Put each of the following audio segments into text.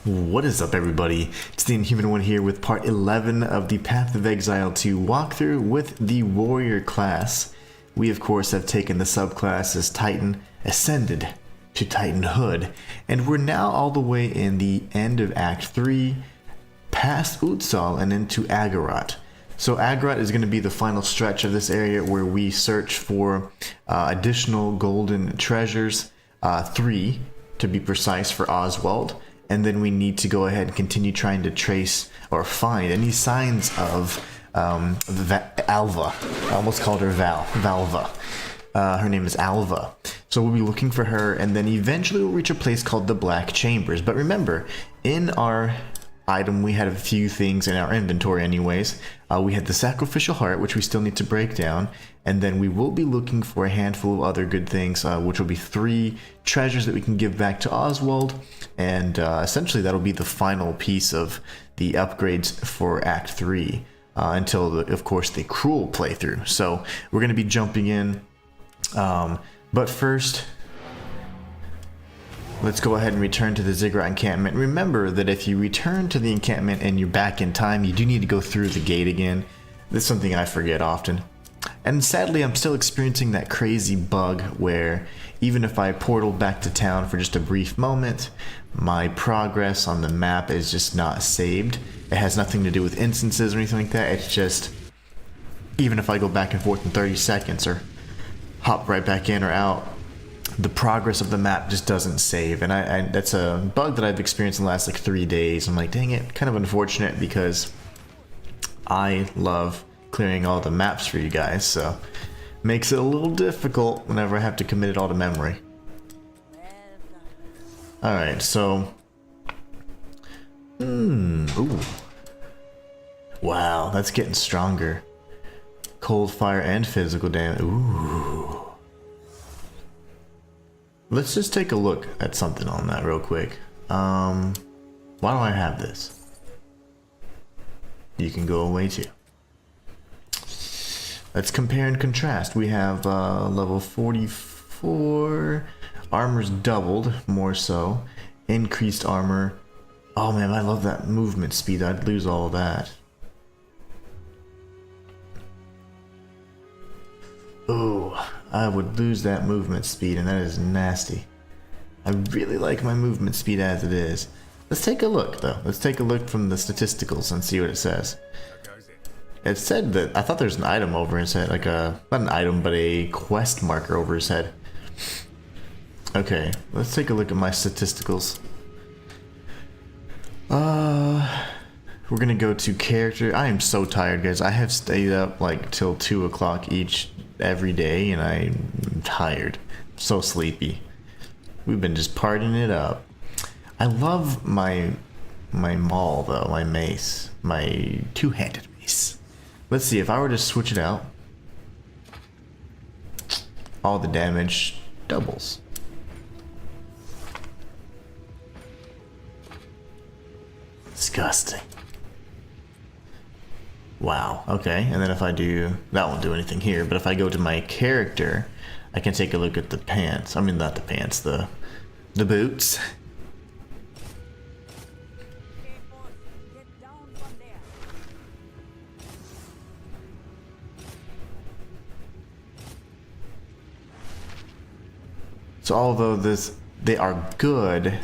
What is up, everybody? It's the Inhuman one here with part 11 of the Path of Exile 2 walkthrough with the Warrior class. We, of course, have taken the subclass as Titan, ascended to Titanhood, and we're now all the way in the end of Act 3, past Utsal and into Agarat. So Agarat is going to be the final stretch of this area where we search for additional golden treasures, 3 to be precise for Oswald. And then we need to go ahead and continue trying to trace or find any signs of Alva. I almost called her Valva. Her name is Alva. So we'll be looking for her, and then eventually we'll reach a place called the Black Chambers. But remember, in our item we had a few things in our inventory anyways. We had the Sacrificial Heart, which we still need to break down, and then we will be looking for a handful of other good things, which will be 3 treasures that we can give back to Oswald, and essentially that'll be the final piece of the upgrades for Act 3 until, of course, the Cruel playthrough. So we're going to be jumping in, but first, let's go ahead and return to the Ziggurat encampment. Remember that if you return to the encampment and you're back in time, you do need to go through the gate again. That's something I forget often. And sadly, I'm still experiencing that crazy bug where even if I portal back to town for just a brief moment, my progress on the map is just not saved. It has nothing to do with instances or anything like that. It's just, even if I go back and forth in 30 seconds or hop right back in or out, the progress of the map just doesn't save, and I that's a bug that I've experienced in the last like 3 days. I'm like, dang it, kind of unfortunate because I love clearing all the maps for you guys, so makes it a little difficult whenever I have to commit it all to memory. Alright, so ooh. Wow, that's getting stronger. Cold fire and physical damage. Ooh. Let's just take a look at something on that real quick. Why do I have this? You can go away too. Let's compare and contrast. We have level 44. Armor's doubled, more so. Increased armor. Oh man, I love that movement speed. I'd lose all of that. Ooh, I would lose that movement speed, and that is nasty. I really like my movement speed as it is. Let's take a look, though. Let's take a look from the statisticals and see what it says. It said that, I thought there's an item over his head, like a, not an item, but a quest marker over his head. Okay, let's take a look at my statisticals. We're gonna go to character. I am so tired, guys. I have stayed up like till 2 o'clock every day, and I'm tired. So sleepy. We've been just partying it up. I love my maul though, my mace, my two-handed mace. Let's see if I were to switch it out. All the damage doubles. Disgusting. Wow, okay, and then if I do, that won't do anything here, but if I go to my character, I can take a look at the pants. I mean, not the pants, the boots. So although they are good,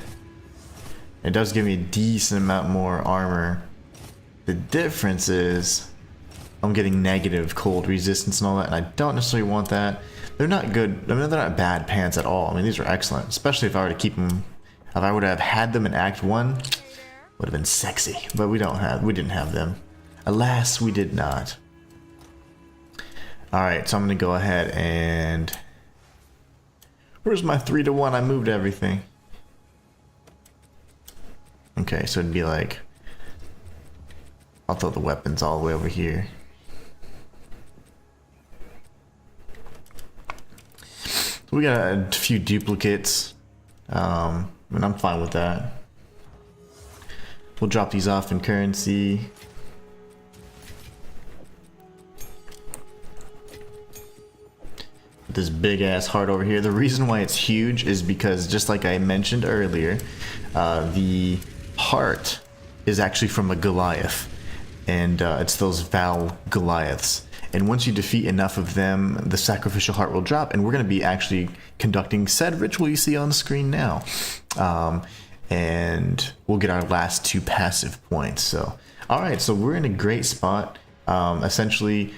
it does give me a decent amount more armor. The difference is I'm getting negative cold resistance and all that, and I don't necessarily want that. They're not good. I mean, they're not bad pants at all. I mean, these are excellent, especially if I were to keep them. If I would have had them in Act 1, would have been sexy. But we didn't have them. Alas, we did not. All right, so I'm gonna go ahead and. Where's my 3-to-1? I moved everything. Okay, so it'd be like. I'll throw the weapons all the way over here. So we got a few duplicates, and I'm fine with that. We'll drop these off in currency. this big ass heart over here. The reason why it's huge is because, just like I mentioned earlier, the heart is actually from a Goliath, and it's those Val Goliaths. And once you defeat enough of them, the sacrificial heart will drop, and we're going to be actually conducting said ritual you see on the screen now. And we'll get our last 2 passive points. So, alright, so we're in a great spot. Essentially,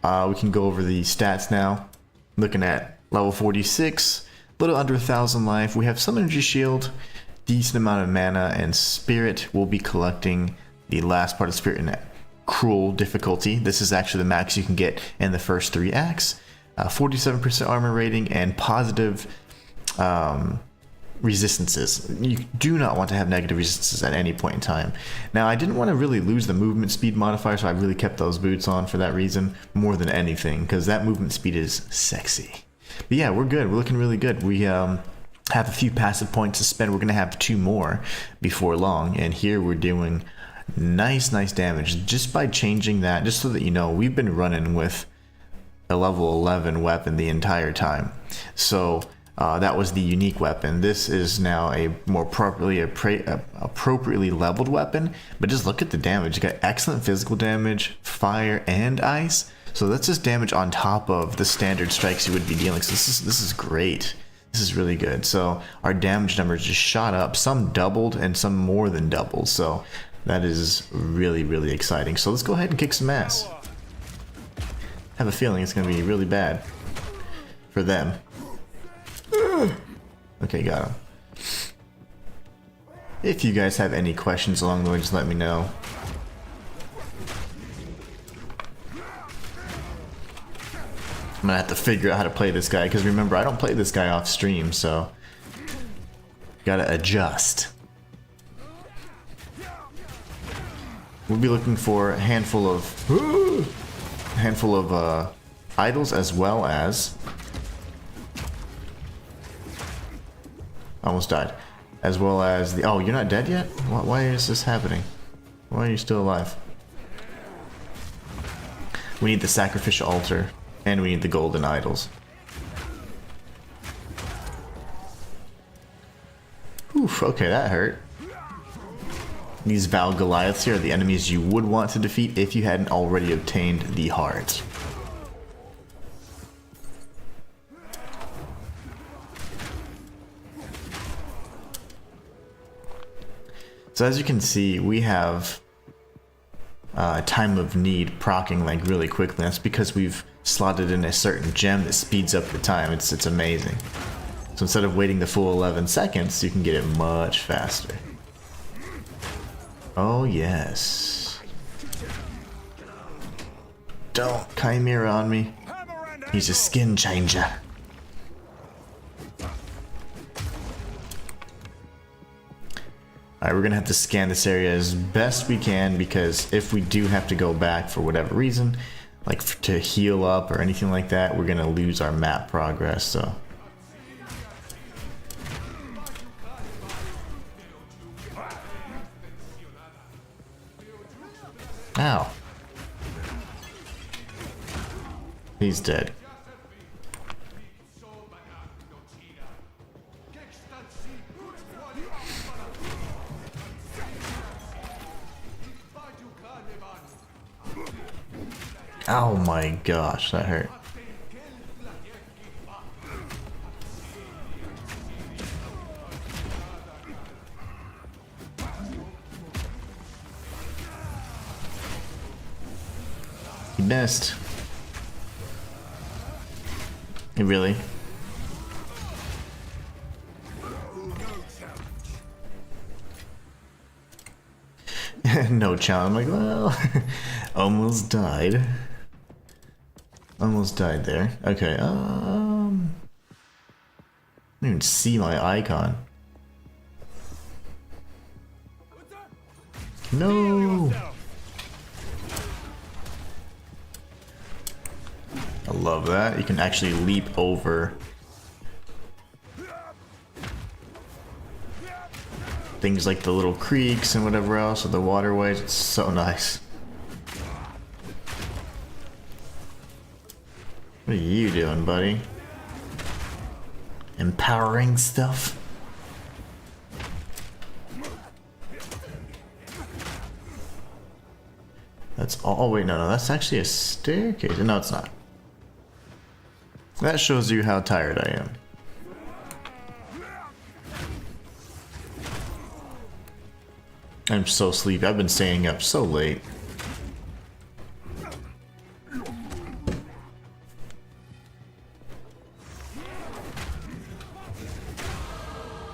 we can go over the stats now. Looking at level 46, a little under 1,000 life. We have some energy shield, decent amount of mana, and spirit. We'll be collecting the last part of spirit in cruel difficulty. This is actually the max you can get in the first 3 acts. 47% armor rating and positive resistances. You do not want to have negative resistances at any point in time. Now, I didn't want to really lose the movement speed modifier, so I really kept those boots on for that reason more than anything, because that movement speed is sexy. But yeah, we're good. We're looking really good. We have a few passive points to spend. We're going to have 2 more before long, and here we're doing nice damage just by changing that. Just so that you know, we've been running with a level 11 weapon the entire time. So that was the unique weapon. This is now a more appropriately leveled weapon, but just look at the damage. You got excellent physical damage, fire, and ice. So that's just damage on top of the standard strikes you would be dealing. So this is great. This is really good. So our damage numbers just shot up. Some doubled and some more than doubled. So that is really exciting. So let's go ahead and kick some ass. I have a feeling it's going to be really bad for them. Okay, got him. If you guys have any questions along the way, just let me know. I'm gonna have to figure out how to play this guy, because remember, I don't play this guy off stream, so gotta adjust. We'll be looking for a handful of idols, as well as almost died, as well as the oh, you're not dead yet? Why is this happening? Why are you still alive? We need the sacrificial altar, and we need the golden idols. Oof, okay, that hurt. These Val Goliaths here are the enemies you would want to defeat if you hadn't already obtained the heart. So as you can see, we have time of need proccing like really quickly. That's because we've slotted in a certain gem that speeds up the time. It's amazing. So instead of waiting the full 11 seconds, you can get it much faster. Oh yes. Don't Chimera on me. He's a skin changer. Alright, we're gonna have to scan this area as best we can, because if we do have to go back for whatever reason, like to heal up or anything like that, we're gonna lose our map progress, so. Ow. He's dead. Oh my gosh, that hurt. He missed. Really? No challenge. I'm like, well, almost died. Almost died there. Okay, I don't even see my icon. No! I love that. You can actually leap over things like the little creeks and whatever else, or the waterways. It's so nice. What are you doing, buddy? Empowering stuff? That's all. Oh, wait, no, that's actually a staircase. No, it's not. That shows you how tired I am. I'm so sleepy. I've been staying up so late.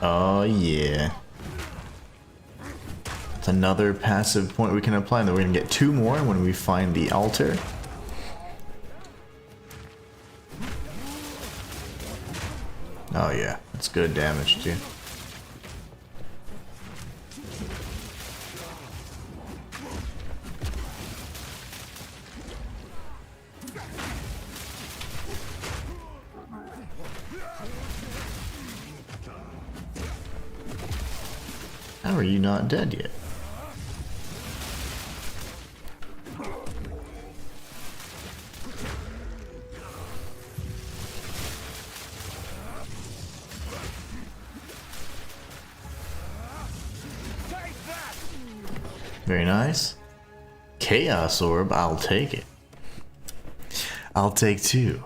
Oh, yeah. It's another passive point we can apply, and then we're gonna get 2 more when we find the altar. Oh yeah, that's good damage too. How are you not dead yet? Very nice. Chaos Orb, I'll take it. I'll take 2.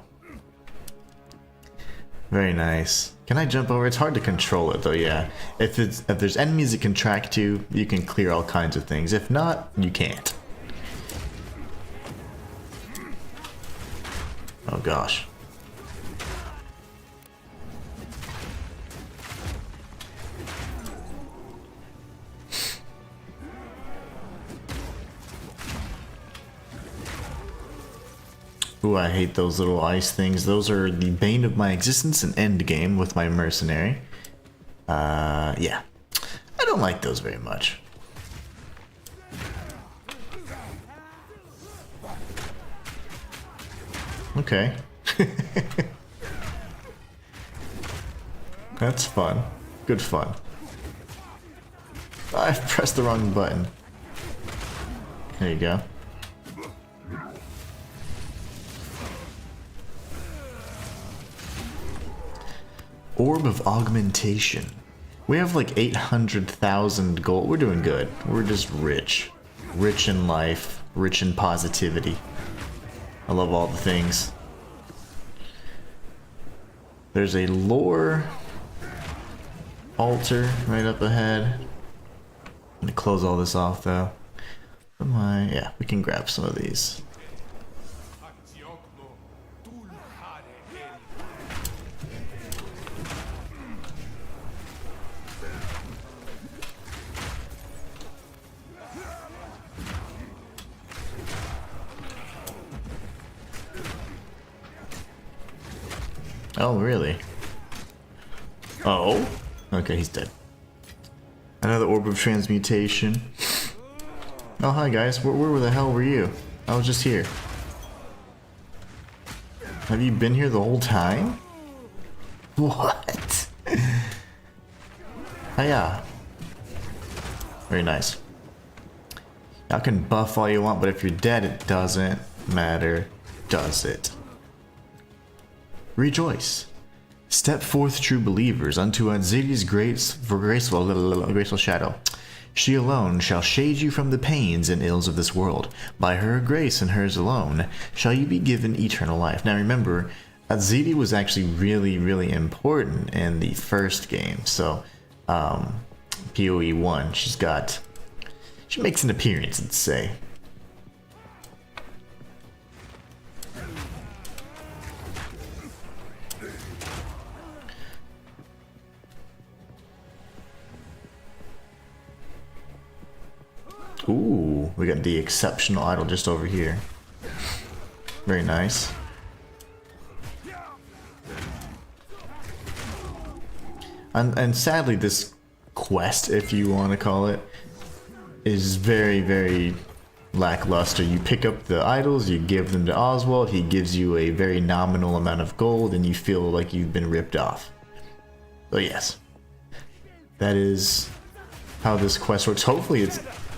Very nice. Can I jump over? It's hard to control it though, yeah. If there's enemies it can track to, you can clear all kinds of things. If not, you can't. Oh gosh. Ooh, I hate those little ice things. Those are the bane of my existence in endgame with my mercenary. Yeah. I don't like those very much. Okay. That's fun. Good fun. I've pressed the wrong button. There you go. Orb of Augmentation. We have like 800,000 gold. We're doing good. We're just rich. Rich in life. Rich in positivity. I love all the things. There's a lore altar right up ahead. I'm gonna close all this off though. Yeah, we can grab some of these. Oh, really? Oh? Okay, he's dead. Another Orb of Transmutation. Oh, hi guys. Where the hell were you? I was just here. Have you been here the whole time? What? Hiya. Very nice. Y'all can buff all you want, but if you're dead, it doesn't matter, does it? Rejoice. Step forth, true believers, unto Anziri's graceful shadow. She alone shall shade you from the pains and ills of this world. By her grace and hers alone shall you be given eternal life. Now remember, Aziri was actually really, really important in the first game. So, PoE 1, she makes an appearance, let's say. Ooh, we got the exceptional idol just over here. Very nice. And sadly, this quest, if you want to call it, is very, very lackluster. You pick up the idols, you give them to Oswald, he gives you a very nominal amount of gold, and you feel like you've been ripped off. So yes, that is how this quest works. Hopefully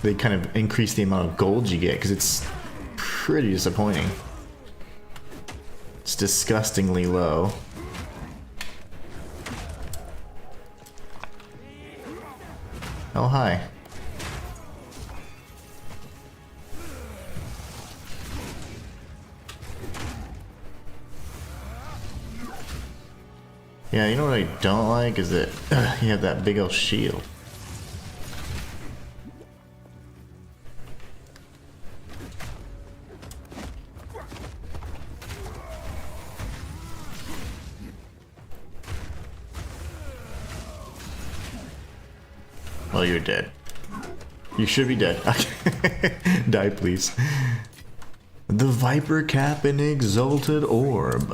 they kind of increase the amount of gold you get, because it's pretty disappointing. It's disgustingly low. Oh, hi. Yeah, you know what I don't like is that you have that big old shield. Well, you're dead. You should be dead. Die, please. The Viper Cap and Exalted Orb.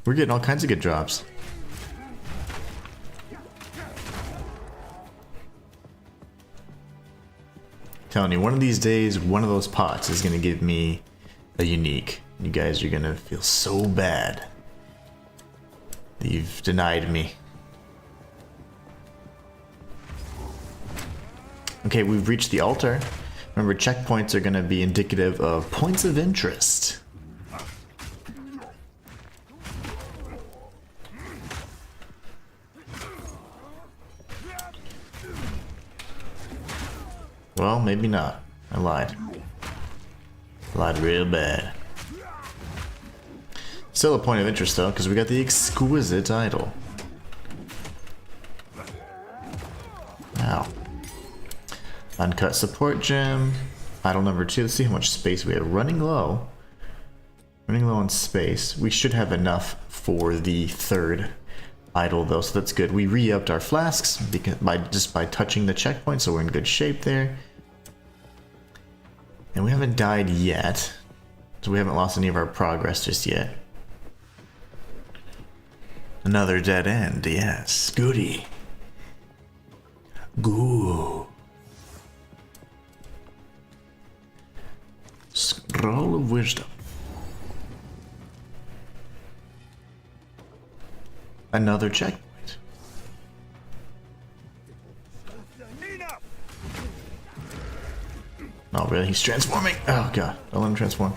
We're getting all kinds of good drops. Telling you, one of these days, one of those pots is going to give me a unique. You guys are going to feel so bad that you've denied me. Okay, we've reached the altar. Remember, checkpoints are going to be indicative of points of interest. Well, maybe not. I lied. Lied real bad. Still a point of interest though, because we got the exquisite idol. Wow. Uncut support gem. Idol number 2. Let's see how much space we have. Running low. Running low on space. We should have enough for the third idol though, so that's good. We re-upped our flasks because just by touching the checkpoint, so we're in good shape there. And we haven't died yet, so we haven't lost any of our progress just yet. Another dead end, yes. Goody. Goo. Scroll of Wisdom. Another checkpoint. Oh really? He's transforming! Oh god, don't let him transform.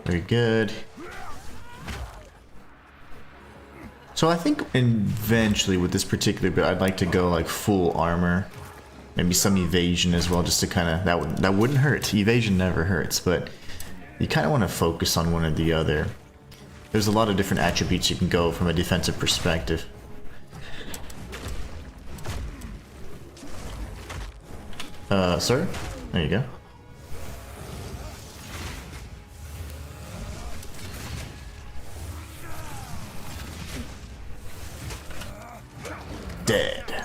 Very good. So I think eventually with this particular bit, I'd like to go like full armor, maybe some evasion as well, just to kind of that wouldn't hurt. Evasion never hurts, but you kind of want to focus on one or the other. There's a lot of different attributes you can go from a defensive perspective. Sir, there you go. Dead.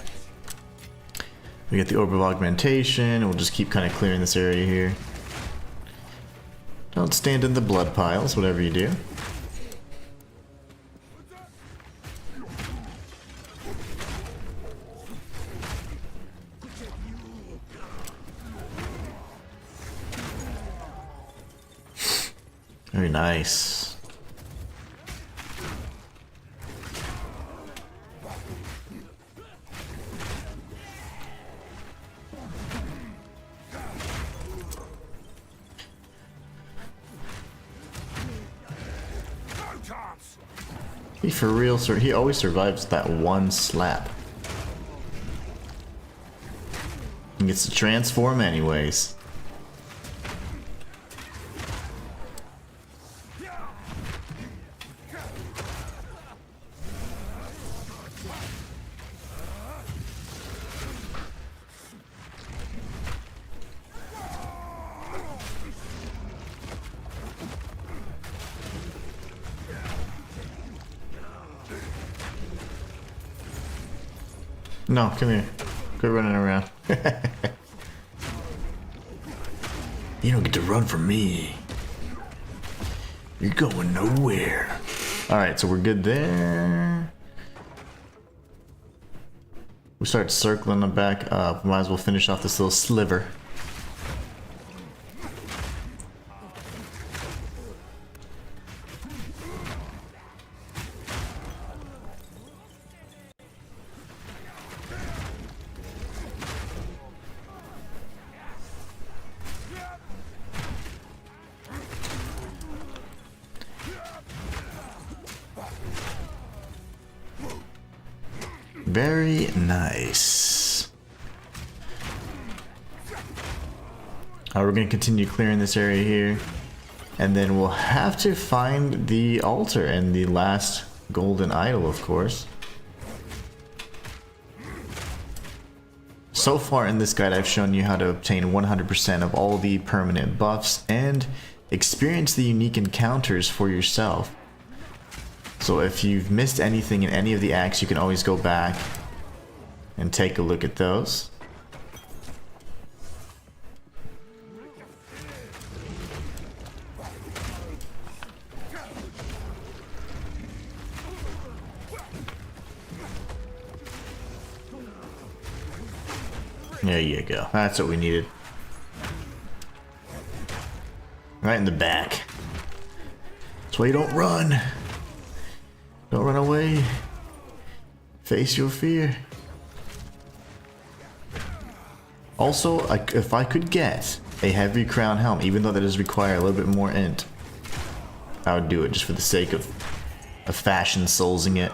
We get the Orb of Augmentation, and we'll just keep kind of clearing this area here. Don't stand in the blood piles, whatever you do. Very nice. He for real, sir. He always survives that one slap. He gets to transform anyways. No, come here. Quit running around. You don't get to run from me. You're going nowhere. Alright, so we're good there. We start circling them back up. Might as well finish off this little sliver. Very nice. Alright, we're going to continue clearing this area here. And then we'll have to find the altar and the last golden idol, of course. So far in this guide, I've shown you how to obtain 100% of all the permanent buffs and experience the unique encounters for yourself. So if you've missed anything in any of the acts, you can always go back and take a look at those. There you go. That's what we needed. Right in the back. That's why you don't run. Don't run away. Face your fear. Also, if I could get a heavy crown helm, even though that does require a little bit more int, I would do it just for the sake of fashion soulsing it.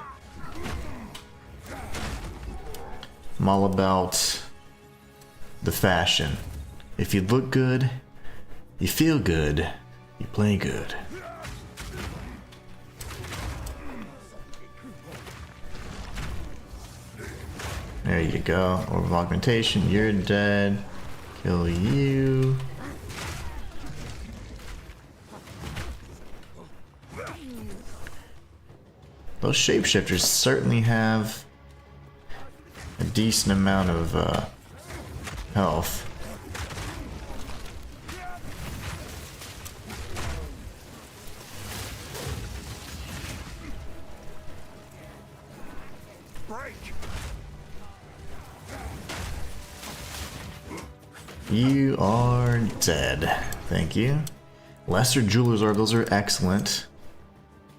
I'm all about the fashion. If you look good, you feel good, you play good. There you go. Orb of augmentation, you're dead. Kill you. Those shapeshifters certainly have a decent amount of health. You are dead. Thank you. Lesser Jeweler's Orb, those are excellent.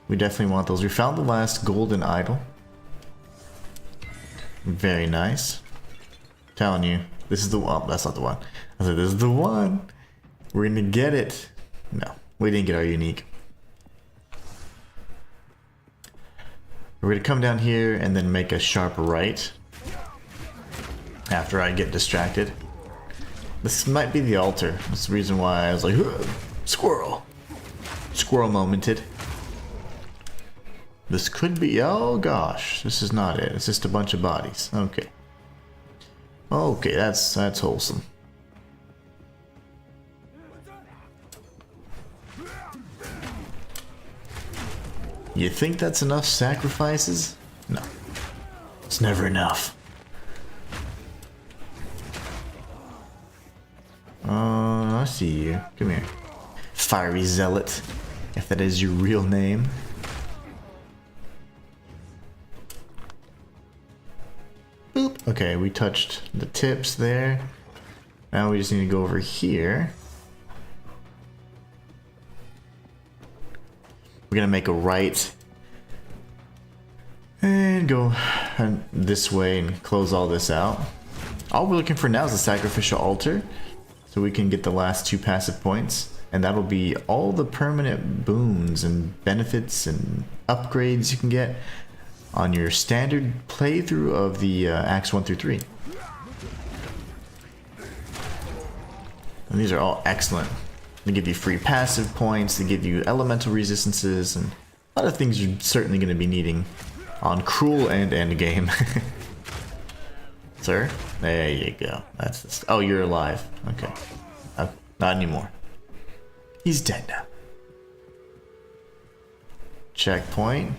We definitely want those. We found the last golden idol. Very nice. Telling you, this is the one. Oh, that's not the one. I said, this is the one. We're gonna get it. No, we didn't get our unique. We're gonna come down here and then make a sharp right. After I get distracted. This might be the altar. That's the reason why I was like, squirrel. Squirrel momented. This could be, oh gosh, this is not it. It's just a bunch of bodies. Okay. Okay, that's wholesome. You think that's enough sacrifices? No. It's never enough. I see you. Come here. Fiery Zealot, if that is your real name. Boop. Okay, we touched the tips there. Now we just need to go over here. We're gonna make a right and go this way and close all this out. All we're looking for now is a sacrificial altar, so we can get the last 2 passive points, and that'll be all the permanent boons and benefits and upgrades you can get on your standard playthrough of the Acts 1 through 3. And these are all excellent. They give you free passive points, they give you elemental resistances, and a lot of things you're certainly going to be needing on Cruel and Endgame. Sir? There you go. That's this. Oh, you're alive. Okay. Not anymore. He's dead now. Checkpoint.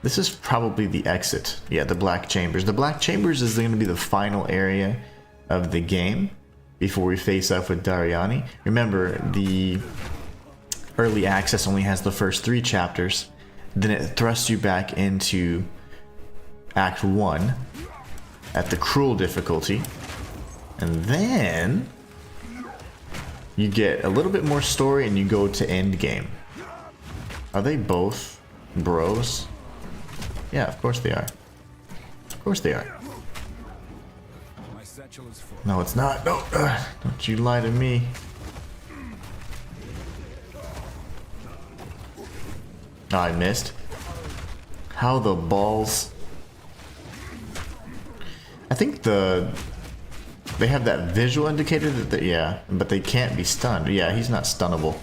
This is probably the exit. Yeah, the Black Chambers. The Black Chambers is going to be the final area of the game before we face up with DORYANI. Remember, the early access only has the first 3 chapters. Then it thrusts you back into Act 1 at the Cruel difficulty. And then you get a little bit more story and you go to Endgame. Are they both bros? Yeah, of course they are. Of course they are. No, it's not. No, don't you lie to me. Oh, I missed. How the balls? think they have that visual indicator that yeah, but they can't be stunned. Yeah, he's not stunnable.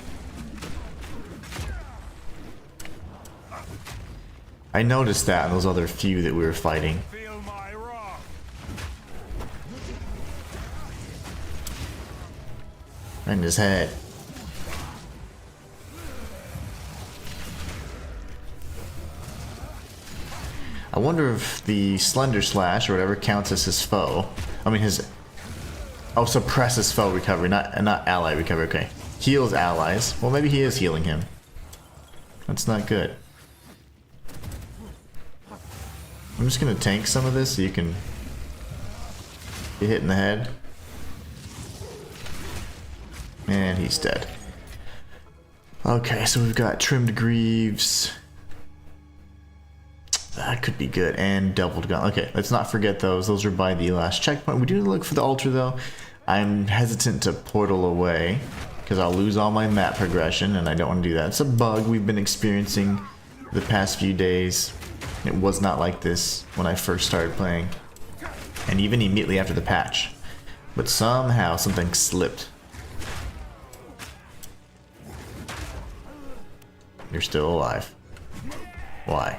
I noticed that in those other few that we were fighting. Right in his head. I wonder if the Slender Slash or whatever counts as his foe. I mean his... Oh, suppresses foe recovery, not ally recovery. Okay. Heals allies. Well, maybe he is healing him. That's not good. I'm just gonna tank some of this so you can get hit in the head. And he's dead. Okay, so we've got Trimmed Greaves. That could be good. And Doubled Gun. Okay, let's not forget those. Those are by the last checkpoint. We do need to look for the Ultra though. I'm hesitant to portal away because I'll lose all my map progression and I don't want to do that. It's a bug we've been experiencing the past few days. It was not like this when I first started playing. And even immediately after the patch. But somehow something slipped. You're still alive. Why?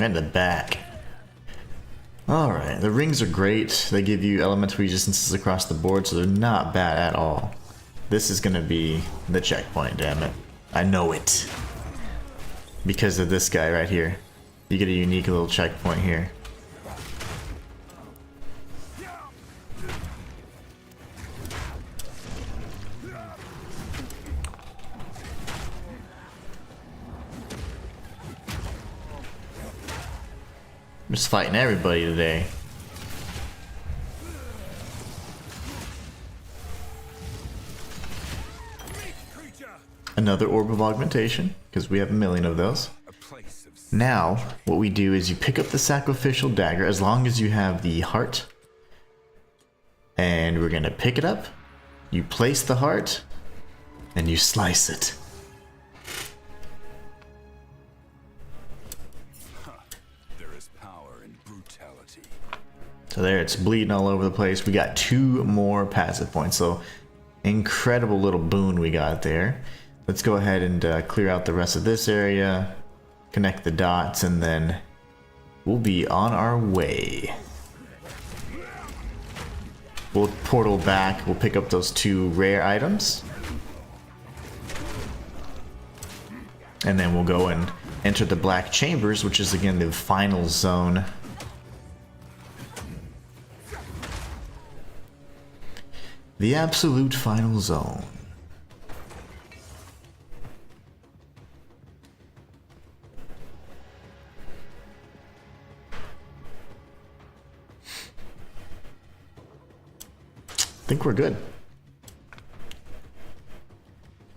And the back. Alright, the rings are great. They give you elemental resistances across the board, so they're not bad at all. This is gonna be the checkpoint, damn it. I know it. Because of this guy right here. You get a unique little checkpoint here. I'm just fighting everybody today. Another Orb of Augmentation, because we have a million of those. Now, what we do is you pick up the Sacrificial Dagger as long as you have the heart. And we're gonna pick it up, you place the heart, and you slice it. So there, it's bleeding all over the place. We got 2 more passive points, so incredible little boon we got there. Let's go ahead and clear out the rest of this area, connect the dots, and then we'll be on our way. We'll portal back, we'll pick up those 2 rare items. And then we'll go and enter the Black Chambers, which is again the final zone. The absolute final zone. I think we're good.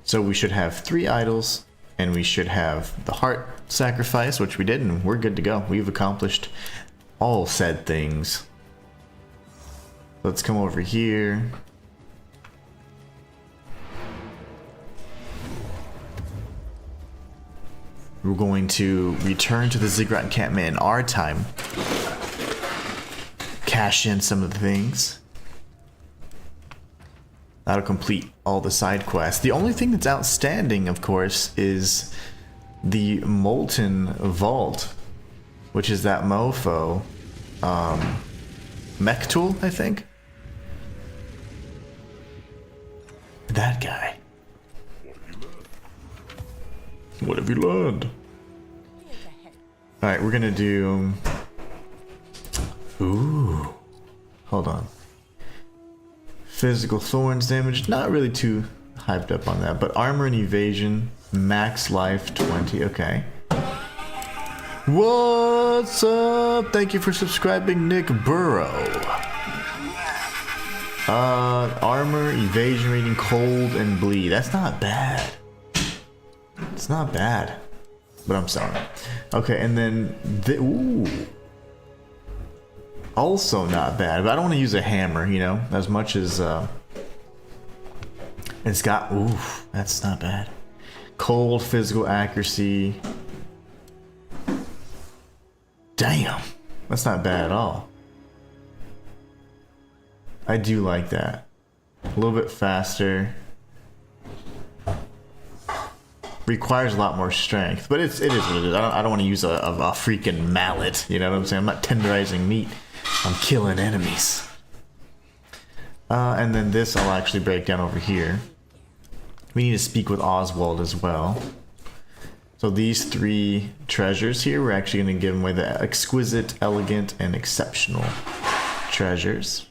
So we should have 3 idols, and we should have the heart sacrifice, which we did, and we're good to go. We've accomplished all said things. Let's come over here. We're going to return to the Ziggurat encampment in our time. Cash in some of the things. That'll complete all the side quests. The only thing that's outstanding, of course, is the Molten Vault, which is that mofo. Mech tool, I think? That guy. What have you learned? Alright, we're gonna do... Ooh. Hold on. Physical thorns damage, not really too hyped up on that, but armor and evasion, max life 20, okay. What's up? Thank you for subscribing, Nick Burrow. Armor, evasion rating, cold, and bleed. That's not bad. It's not bad, but I'm selling it. Okay, and then ooh. Also not bad, but I don't want to use a hammer, you know, as much as it's got, oof, that's not bad. Cold physical accuracy. Damn, that's not bad at all. I do like that. A little bit faster. Requires a lot more strength, but it is what it is. I don't want to use a freaking mallet. You know what I'm saying? I'm not tenderizing meat. I'm killing enemies. And then this I'll actually break down over here. We need to speak with Oswald as well. So these 3 treasures here, we're actually going to give them away, the exquisite, elegant, and exceptional treasures.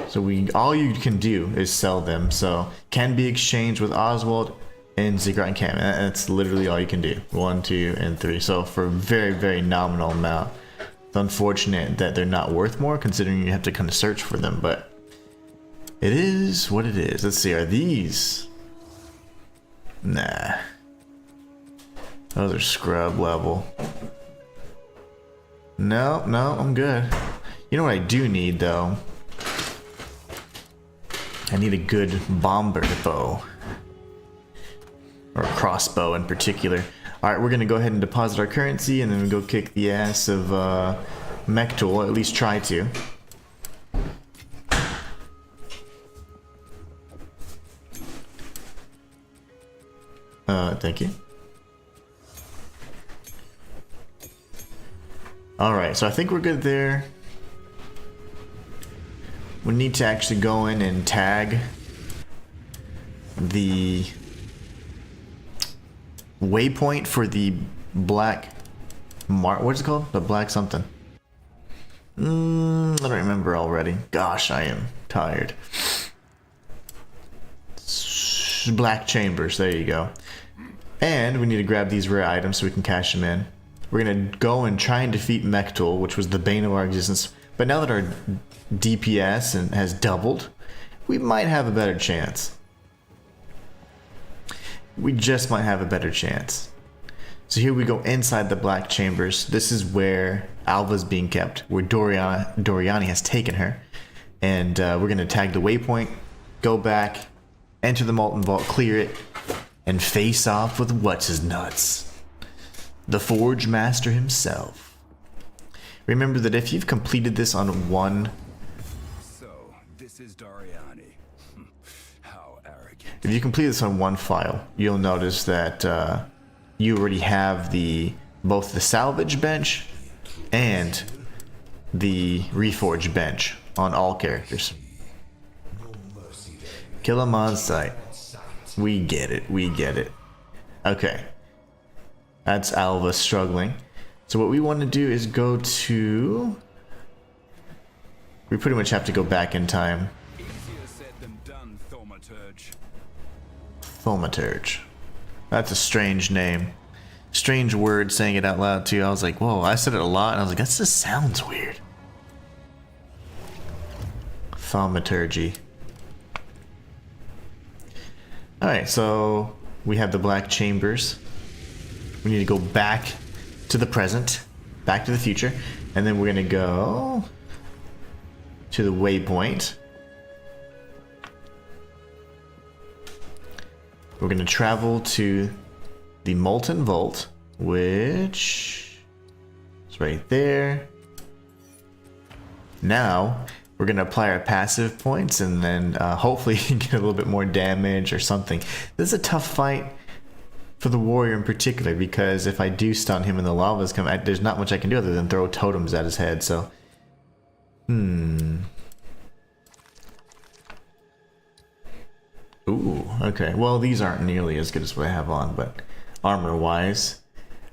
So all you can do is sell them. So can be exchanged with Oswald and Ziggurat and Cam. That's literally all you can do. 1, 2, and 3. So for a very, very nominal amount. It's unfortunate that they're not worth more, considering you have to kind of search for them, but it is what it is. Let's see, are these? Nah. Those are scrub level. No, I'm good. You know what I do need, though? I need a good bomber bow. Or a crossbow in particular. Alright, we're going to go ahead and deposit our currency, and then we go kick the ass of Mechtool, at least try to. Thank you. Alright, so I think we're good there. We need to actually go in and tag the waypoint for the black what's it called? The black something. I don't remember already. Gosh, I am tired. Black chambers, there you go. And we need to grab these rare items so we can cash them in. We're gonna go and try and defeat Mechtool, which was the bane of our existence. But now that our DPS has doubled, we might have a better chance. We just might have a better chance. So here we go inside the black chambers. This is where Alva's being kept, where DORYANI has taken her. And we're going to tag the waypoint, go back, enter the Molten Vault, clear it, and face off with what's-his-nuts. The Forge Master himself. Remember that if you've completed this on one... So, this is DORYANI. How arrogant. If you complete this on one file, you'll notice that you already have both the salvage bench and the reforge bench on all characters. Kill him on sight. We get it, we get it. Okay. That's Alva struggling. So what we want to do is go to... We pretty much have to go back in time. Easier said than done, Thaumaturge. Thaumaturge. That's a strange name. Strange word, saying it out loud too. I was like, whoa, I said it a lot and I was like, that just sounds weird. Thaumaturgy. Alright, so we have the black chambers. We need to go back to the present, back to the future, and then we're gonna go to the waypoint. We're gonna travel to the Molten Vault, which is right there. Now we're gonna apply our passive points and then hopefully get a little bit more damage or something. This is a tough fight for the warrior in particular, because if I do stun him and the lavas come, there's not much I can do other than throw totems at his head. So, Ooh, okay. Well, these aren't nearly as good as what I have on, but armor-wise,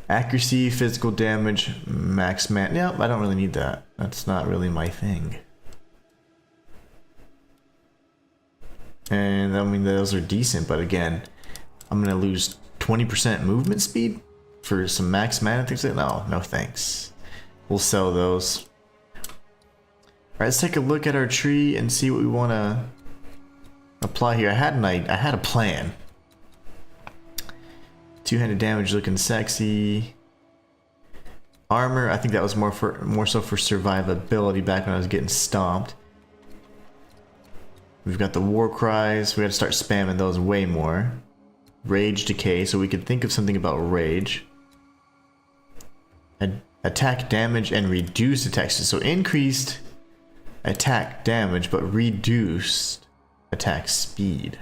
accuracy, physical damage, max man. Nope, I don't really need that. That's not really my thing. And I mean, those are decent, but again, I'm gonna lose 20% movement speed for some max mana things. No, no thanks. We'll sell those. All right, let's take a look at our tree and see what we want to apply here. I had a plan. Two-handed damage looking sexy. Armor, I think that was more so for survivability back when I was getting stomped. We've got the war cries. We got to start spamming those way more. Rage decay, so we could think of something about rage. Attack damage and reduced attacks. So increased attack damage, but reduced attack speed.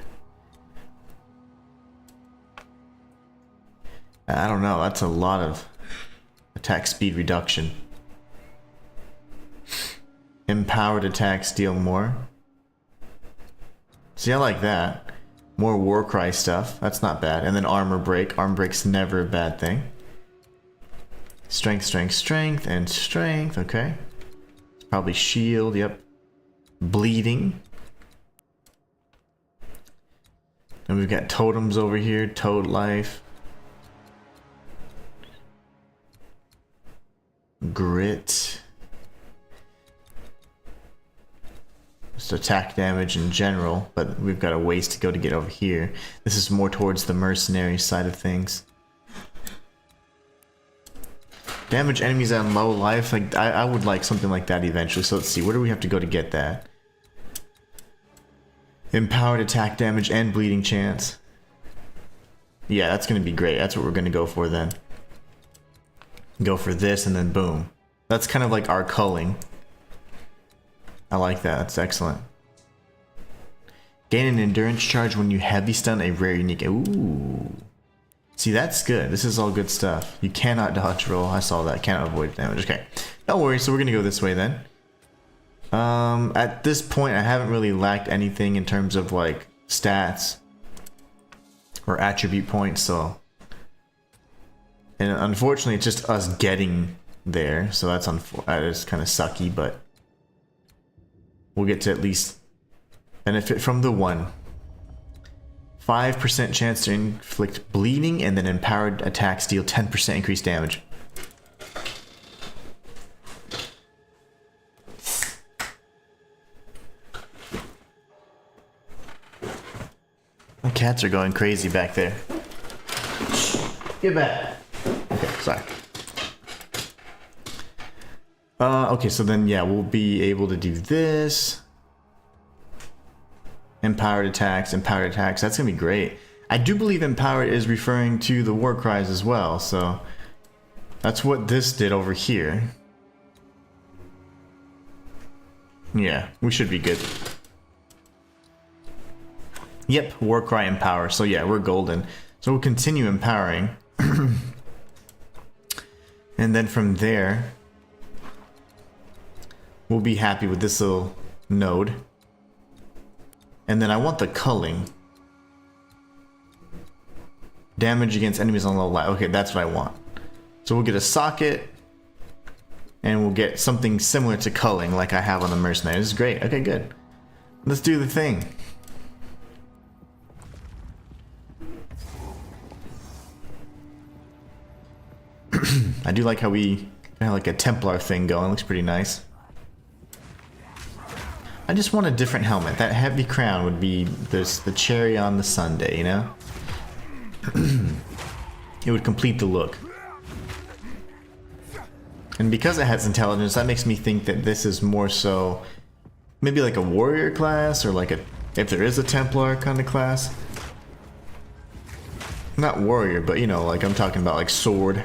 I don't know, that's a lot of attack speed reduction. Empowered attacks deal more. See, I like that. More Warcry stuff, that's not bad. And then armor break. Armor break's never a bad thing. Strength, strength, strength, and strength, okay. It's probably shield, yep. Bleeding. And we've got totems over here, toad life. Grit. Just attack damage in general, but we've got a ways to go to get over here. This is more towards the mercenary side of things. Damage enemies on low life, like I would like something like that eventually. So let's see, where do we have to go to get that? Empowered attack damage and bleeding chance. Yeah, that's gonna be great. That's what we're gonna go for then. Go for this and then boom. That's kind of like our culling. I like that, that's excellent. Gain an endurance charge when you heavy stun a rare unique. Ooh. See, that's good. This is all good stuff. You cannot dodge roll. I saw that. Cannot avoid damage. Okay. Don't worry. So we're going to go this way then. At this point, I haven't really lacked anything in terms of like stats or attribute points. So, and unfortunately, it's just us getting there. So that's kind of sucky, but we'll get to at least benefit from the one. 5% chance to inflict bleeding, and then empowered attacks deal 10% increased damage. The cats are going crazy back there. Get back. Okay, sorry. Okay, so then yeah, we'll be able to do this. Empowered attacks, that's gonna be great. I do believe empowered is referring to the war cries as well, so that's what this did over here. Yeah, we should be good. Yep, war cry empower, so yeah, we're golden. So we'll continue empowering. And then from there, we'll be happy with this little node. And then I want the culling. Damage against enemies on low life. Okay, that's what I want. So we'll get a socket. And we'll get something similar to culling like I have on the mercenary. This is great. Okay, good. Let's do the thing. I do like how we have like a Templar thing going. Looks pretty nice. I just want a different helmet. That heavy crown would be the cherry on the sundae, you know? It would complete the look. And because it has intelligence, that makes me think that this is more so maybe like a warrior class, or like if there is a Templar kind of class. Not warrior, but you know, like I'm talking about like sword.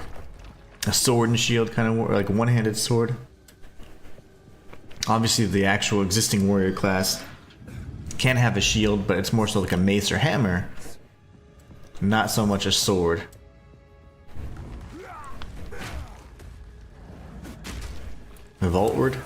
A sword and shield kind of, like one-handed sword. Obviously, the actual existing warrior class can have a shield, but it's more so like a mace or hammer, not so much a sword. Vaultward.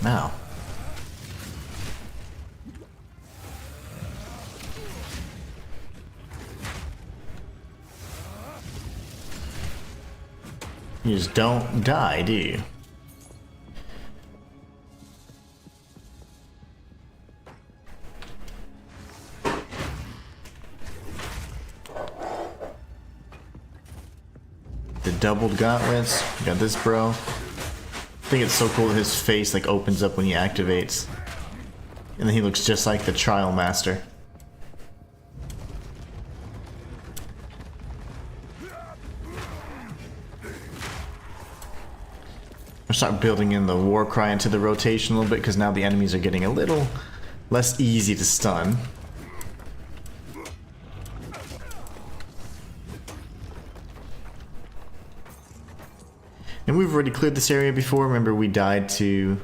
Now. You just don't die, do you? the doubled gauntlets. We got this bro. I think it's so cool that his face like opens up when he activates. And then he looks just like the Trial Master. I'll start building in the war cry into the rotation a little bit because now the enemies are getting a little less easy to stun. And we've already cleared this area before. Remember, we died to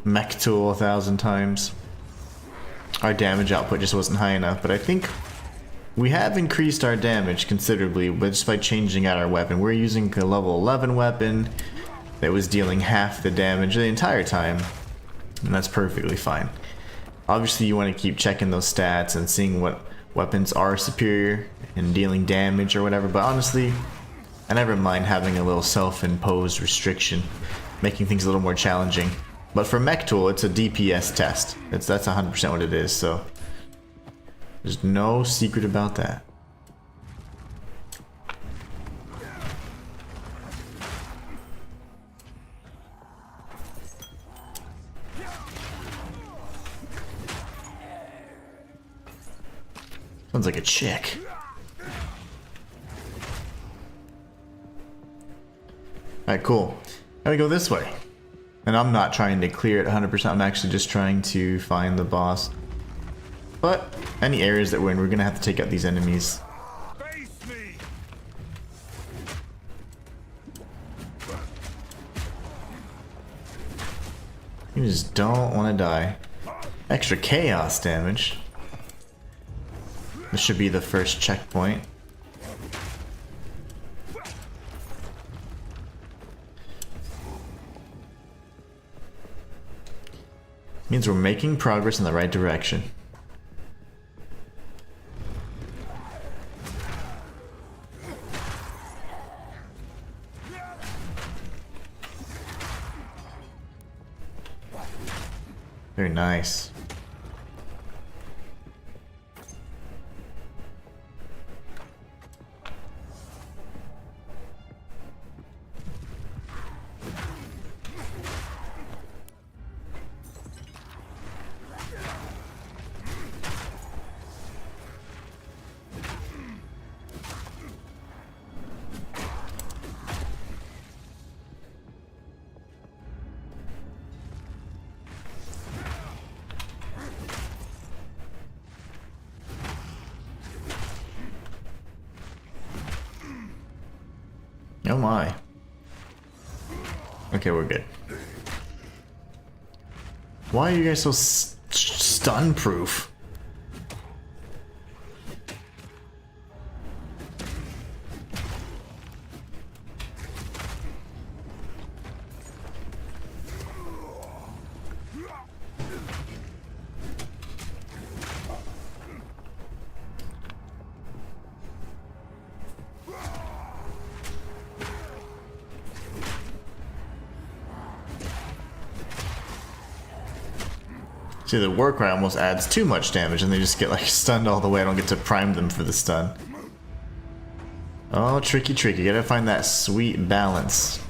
Mech Tool 1,000 times. Our damage output just wasn't high enough, but I think we have increased our damage considerably just by changing out our weapon. We're using a level 11 weapon that was dealing half the damage the entire time, and that's perfectly fine. Obviously, you want to keep checking those stats and seeing what weapons are superior in dealing damage or whatever, but honestly, I never mind having a little self-imposed restriction, making things a little more challenging. But for Mech Tool, it's a DPS test. That's 100% what it is, so there's no secret about that. Sounds like a chick. Alright, cool. Now we go this way. And I'm not trying to clear it 100%, I'm actually just trying to find the boss. But any areas that we're in, we're gonna have to take out these enemies. Face me. You just don't want to die. Extra chaos damage. This should be the first checkpoint. Means we're making progress in the right direction. Very nice. Oh my. Okay, we're good. Why are you guys so stun-proof? See, the war cry almost adds too much damage and they just get like stunned all the way. I don't get to prime them for the stun. Oh, tricky, tricky. You gotta find that sweet balance.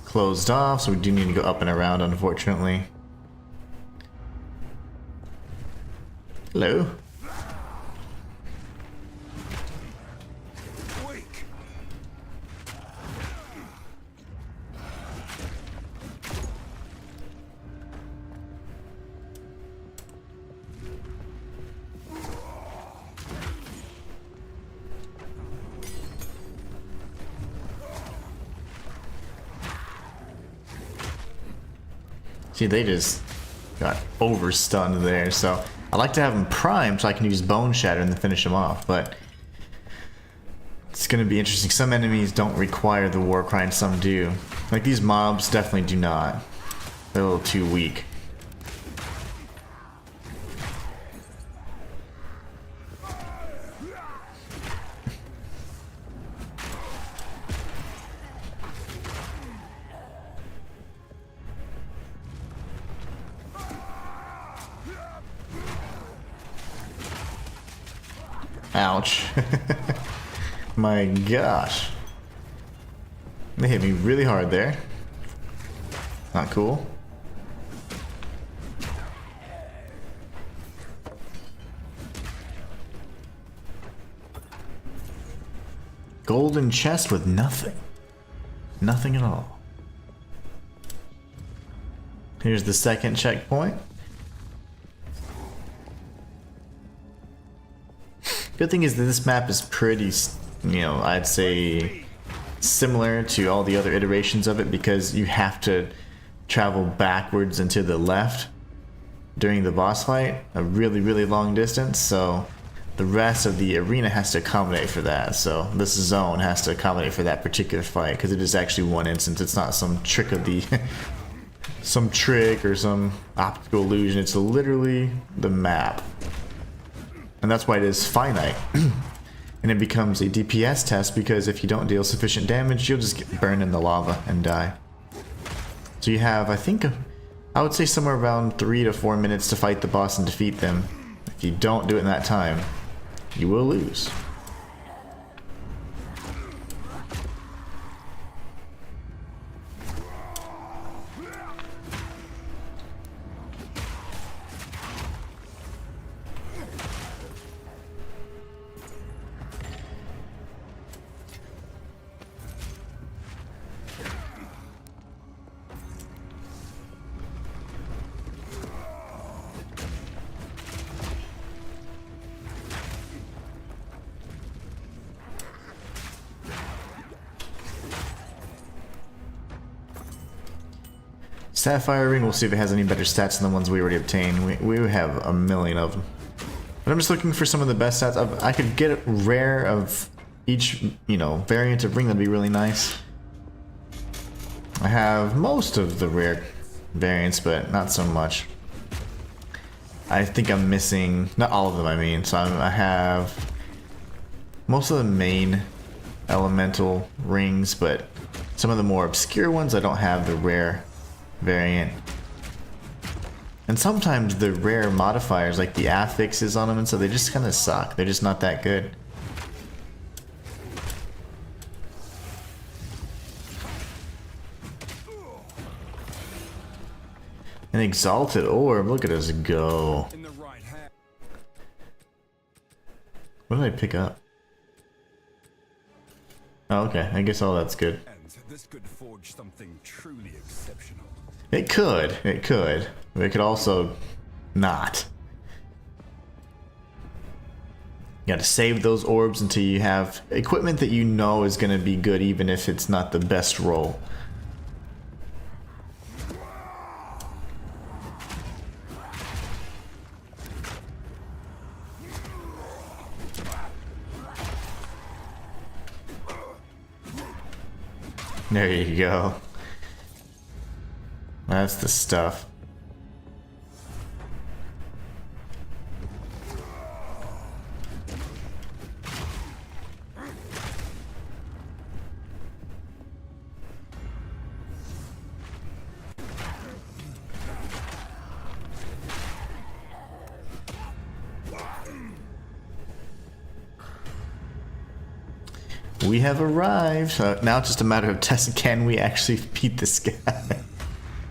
Closed off, so we do need to go up and around, unfortunately. Hello. Wake. See, they just got over-stunned there, so I like to have them primed so I can use Bone Shatter and then finish them off, but it's going to be interesting. Some enemies don't require the war cry and some do. Like these mobs definitely do not. They're a little too weak. Ouch. My gosh. They hit me really hard there. Not cool. Golden chest with nothing. Nothing at all. Here's the second checkpoint. Good thing is that this map is pretty, I'd say similar to all the other iterations of it, because you have to travel backwards and to the left during the boss fight, a really long distance, so the rest of the arena has to accommodate for that. So this zone has to accommodate for that particular fight, because it is actually one instance. It's not some trick of the some trick or some optical illusion. It's literally the map, and that's why it is finite. And it becomes a DPS test, because if you don't deal sufficient damage, you'll just get burned in the lava and die. So you have, I think, I would say somewhere around 3 to 4 minutes to fight the boss and defeat them. If you don't do it in that time, you will lose. Sapphire ring, we'll see if it has any better stats than the ones we already obtained. We have a million of them. But I'm just looking for some of the best stats. I could get rare of each, variant of ring. That'd be really nice. I have most of the rare variants, but not so much. I think I'm missing, not all of them I mean, so I have most of the main elemental rings, but some of the more obscure ones I don't have the rare variant. And sometimes the rare modifiers, like the affixes on them, and so they just kind of suck. They're just not that good. An exalted orb, look at us go. What did I pick up? Oh, okay, I guess all that's good. This could forge something truly exceptional. It could. But it could also not. You gotta save those orbs until you have equipment that you know is gonna be good, even if it's not the best roll. There you go. That's the stuff. We have arrived. Now it's just a matter of testing, can we actually beat this guy?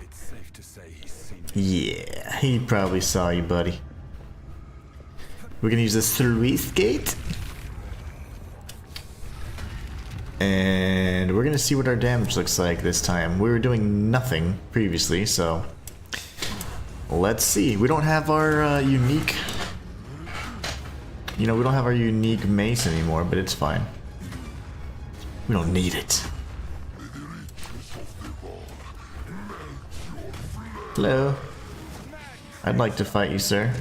It's safe to say he's seen me. Yeah, he probably saw you, buddy. We're gonna use this through skate. And we're gonna see what our damage looks like this time. We were doing nothing previously, so let's see. We don't have our unique, we don't have our unique mace anymore, but it's fine. We don't need it. Hello. I'd like to fight you, sir.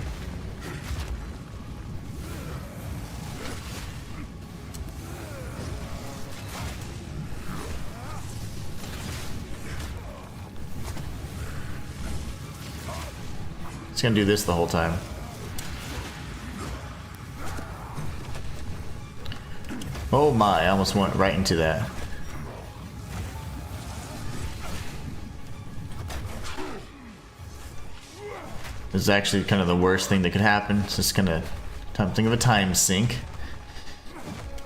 Just gonna do this the whole time. Oh my, I almost went right into that. This is actually kind of the worst thing that could happen. It's just gonna think of a time sink.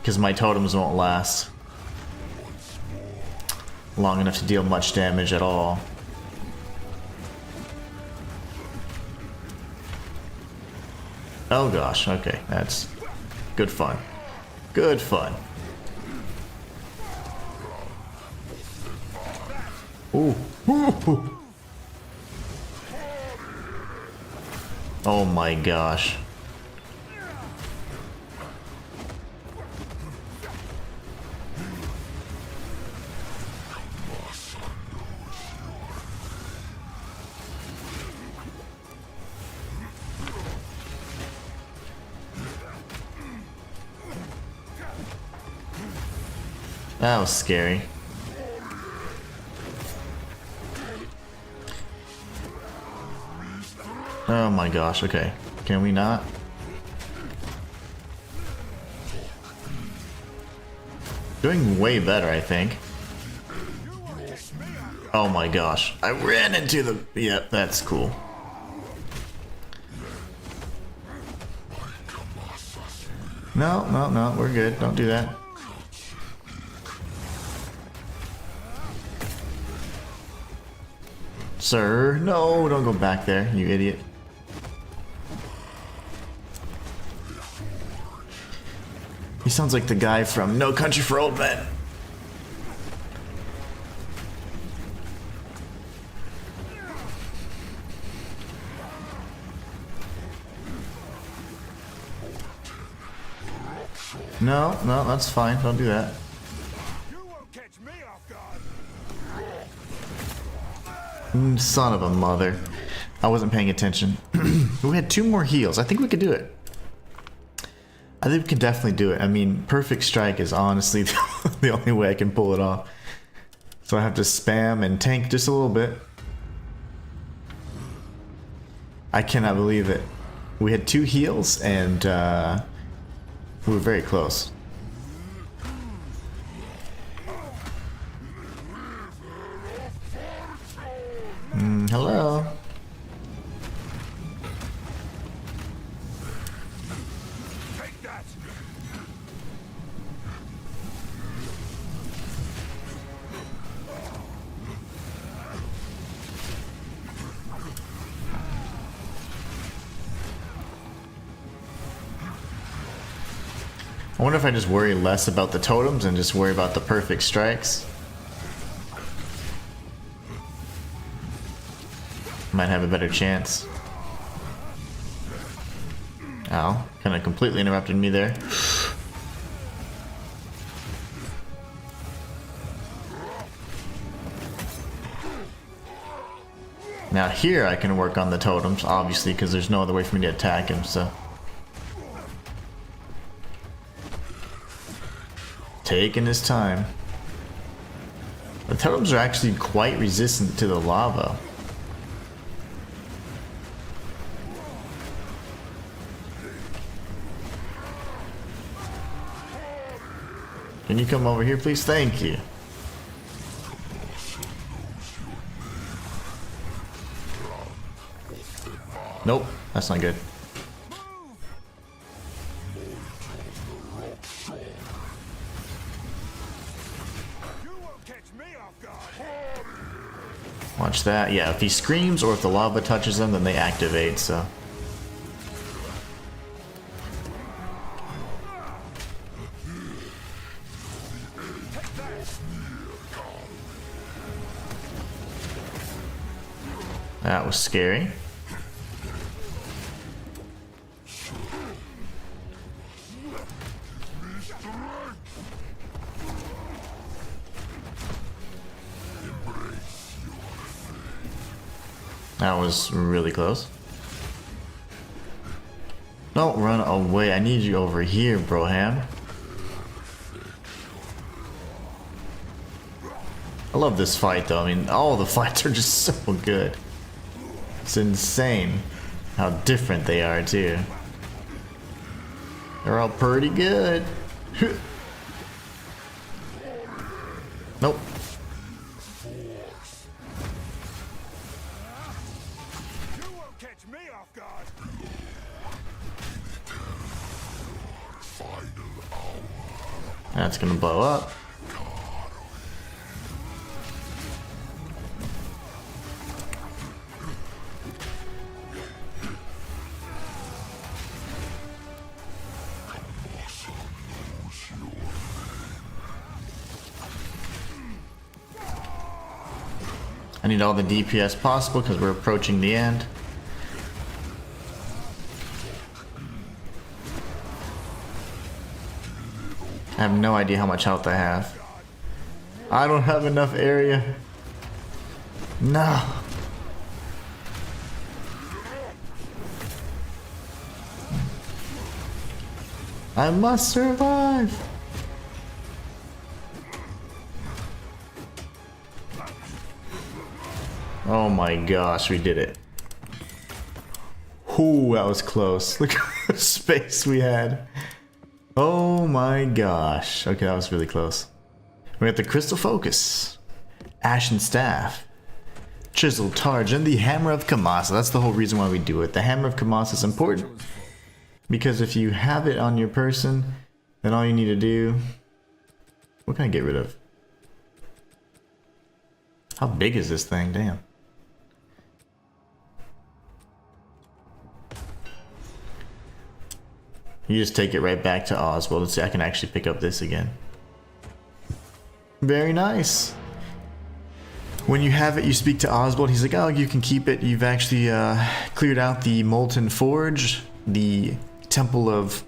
because my totems won't last long enough to deal much damage at all. Oh gosh, okay, that's good fun. Good fun. Ooh. Ooh. Oh my gosh. That was scary. Oh my gosh, okay. Can we not? Doing way better, I think. Oh my gosh. I ran into the... Yep, that's cool. No, no, no, we're good. Don't do that. Sir, no, don't go back there, you idiot. He sounds like the guy from No Country for Old Men. No, no, that's fine. Don't do that. Son of a mother. I wasn't paying attention. We had 2 more heals. I think we could do it. I think we can definitely do it. I mean, Perfect Strike is honestly the only way I can pull it off. So I have to spam and tank just a little bit. I cannot believe it. We had 2 heals and we were very close. Hello. Take that. I wonder if I just worry less about the totems and just worry about the perfect strikes. Might have a better chance. Ow, kind of completely interrupted me there. Now here I can work on the totems, obviously, because there's no other way for me to attack him, so. Taking his time. The totems are actually quite resistant to the lava. Can you come over here, please? Thank you. Nope, that's not good. Watch that. Yeah, if he screams or if the lava touches them, then they activate, so. That was scary. That was really close. Don't run away. I need you over here, Broham. I love this fight, though. I mean, all the fights are just so good. It's insane how different they are, too. They're all pretty good. Nope. That's gonna blow up. I need all the DPS possible because we're approaching the end. I have no idea how much health I have. I don't have enough area. No. I must survive. Oh my gosh, we did it. Ooh, that was close. Look how much space we had. Oh my gosh. Okay, that was really close. We got the Crystal Focus, Ashen Staff, Chiseled Targe, and the Hammer of Kamasa. That's the whole reason why we do it. The Hammer of Kamasa is important because if you have it on your person, then all you need to do... What can I get rid of? How big is this thing? Damn. You just take it right back to Oswald. Let's see, I can actually pick up this again. Very nice. When you have it, you speak to Oswald. He's like, oh, you can keep it. You've actually cleared out the Molten Forge, the Temple of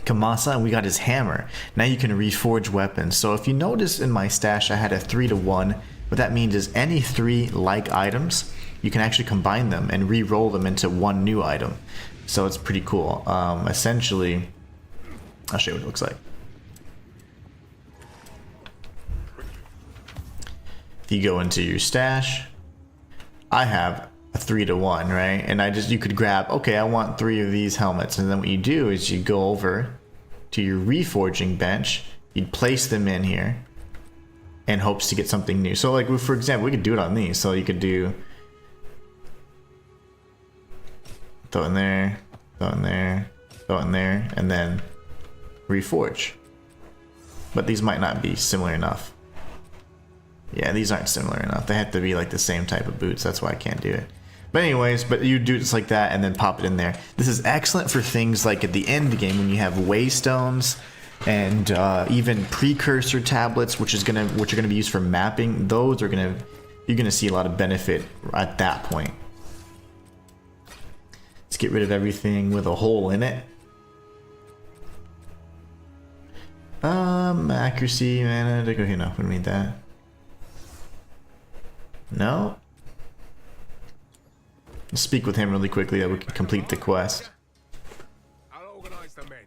Kamasa, and we got his hammer. Now you can reforge weapons. So if you notice in my stash, I had a 3-to-1. What that means is any 3 like items, you can actually combine them and re-roll them into one new item. So it's pretty cool. Essentially, I'll show you what it looks like. If you go into your stash, I have a 3-to-1, right? And you could grab, okay, I want 3 of these helmets. And then what you do is you go over to your reforging bench, you'd place them in here, and hopes to get something new. So like, for example, we could do it on these. So you could do... Throw in there, throw in there, throw in there, and then reforge. But these might not be similar enough. Yeah, these aren't similar enough. They have to be like the same type of boots. That's why I can't do it. But anyways, but you do just like that and then pop it in there. This is excellent for things like at the end of the game when you have waystones and even precursor tablets, which are gonna be used for mapping. Those are you're gonna see a lot of benefit at that point. Let's get rid of everything with a hole in it. Accuracy, mana, okay, no, we don't need that. No. Let's speak with him really quickly that we can complete the quest. I'll organize the men.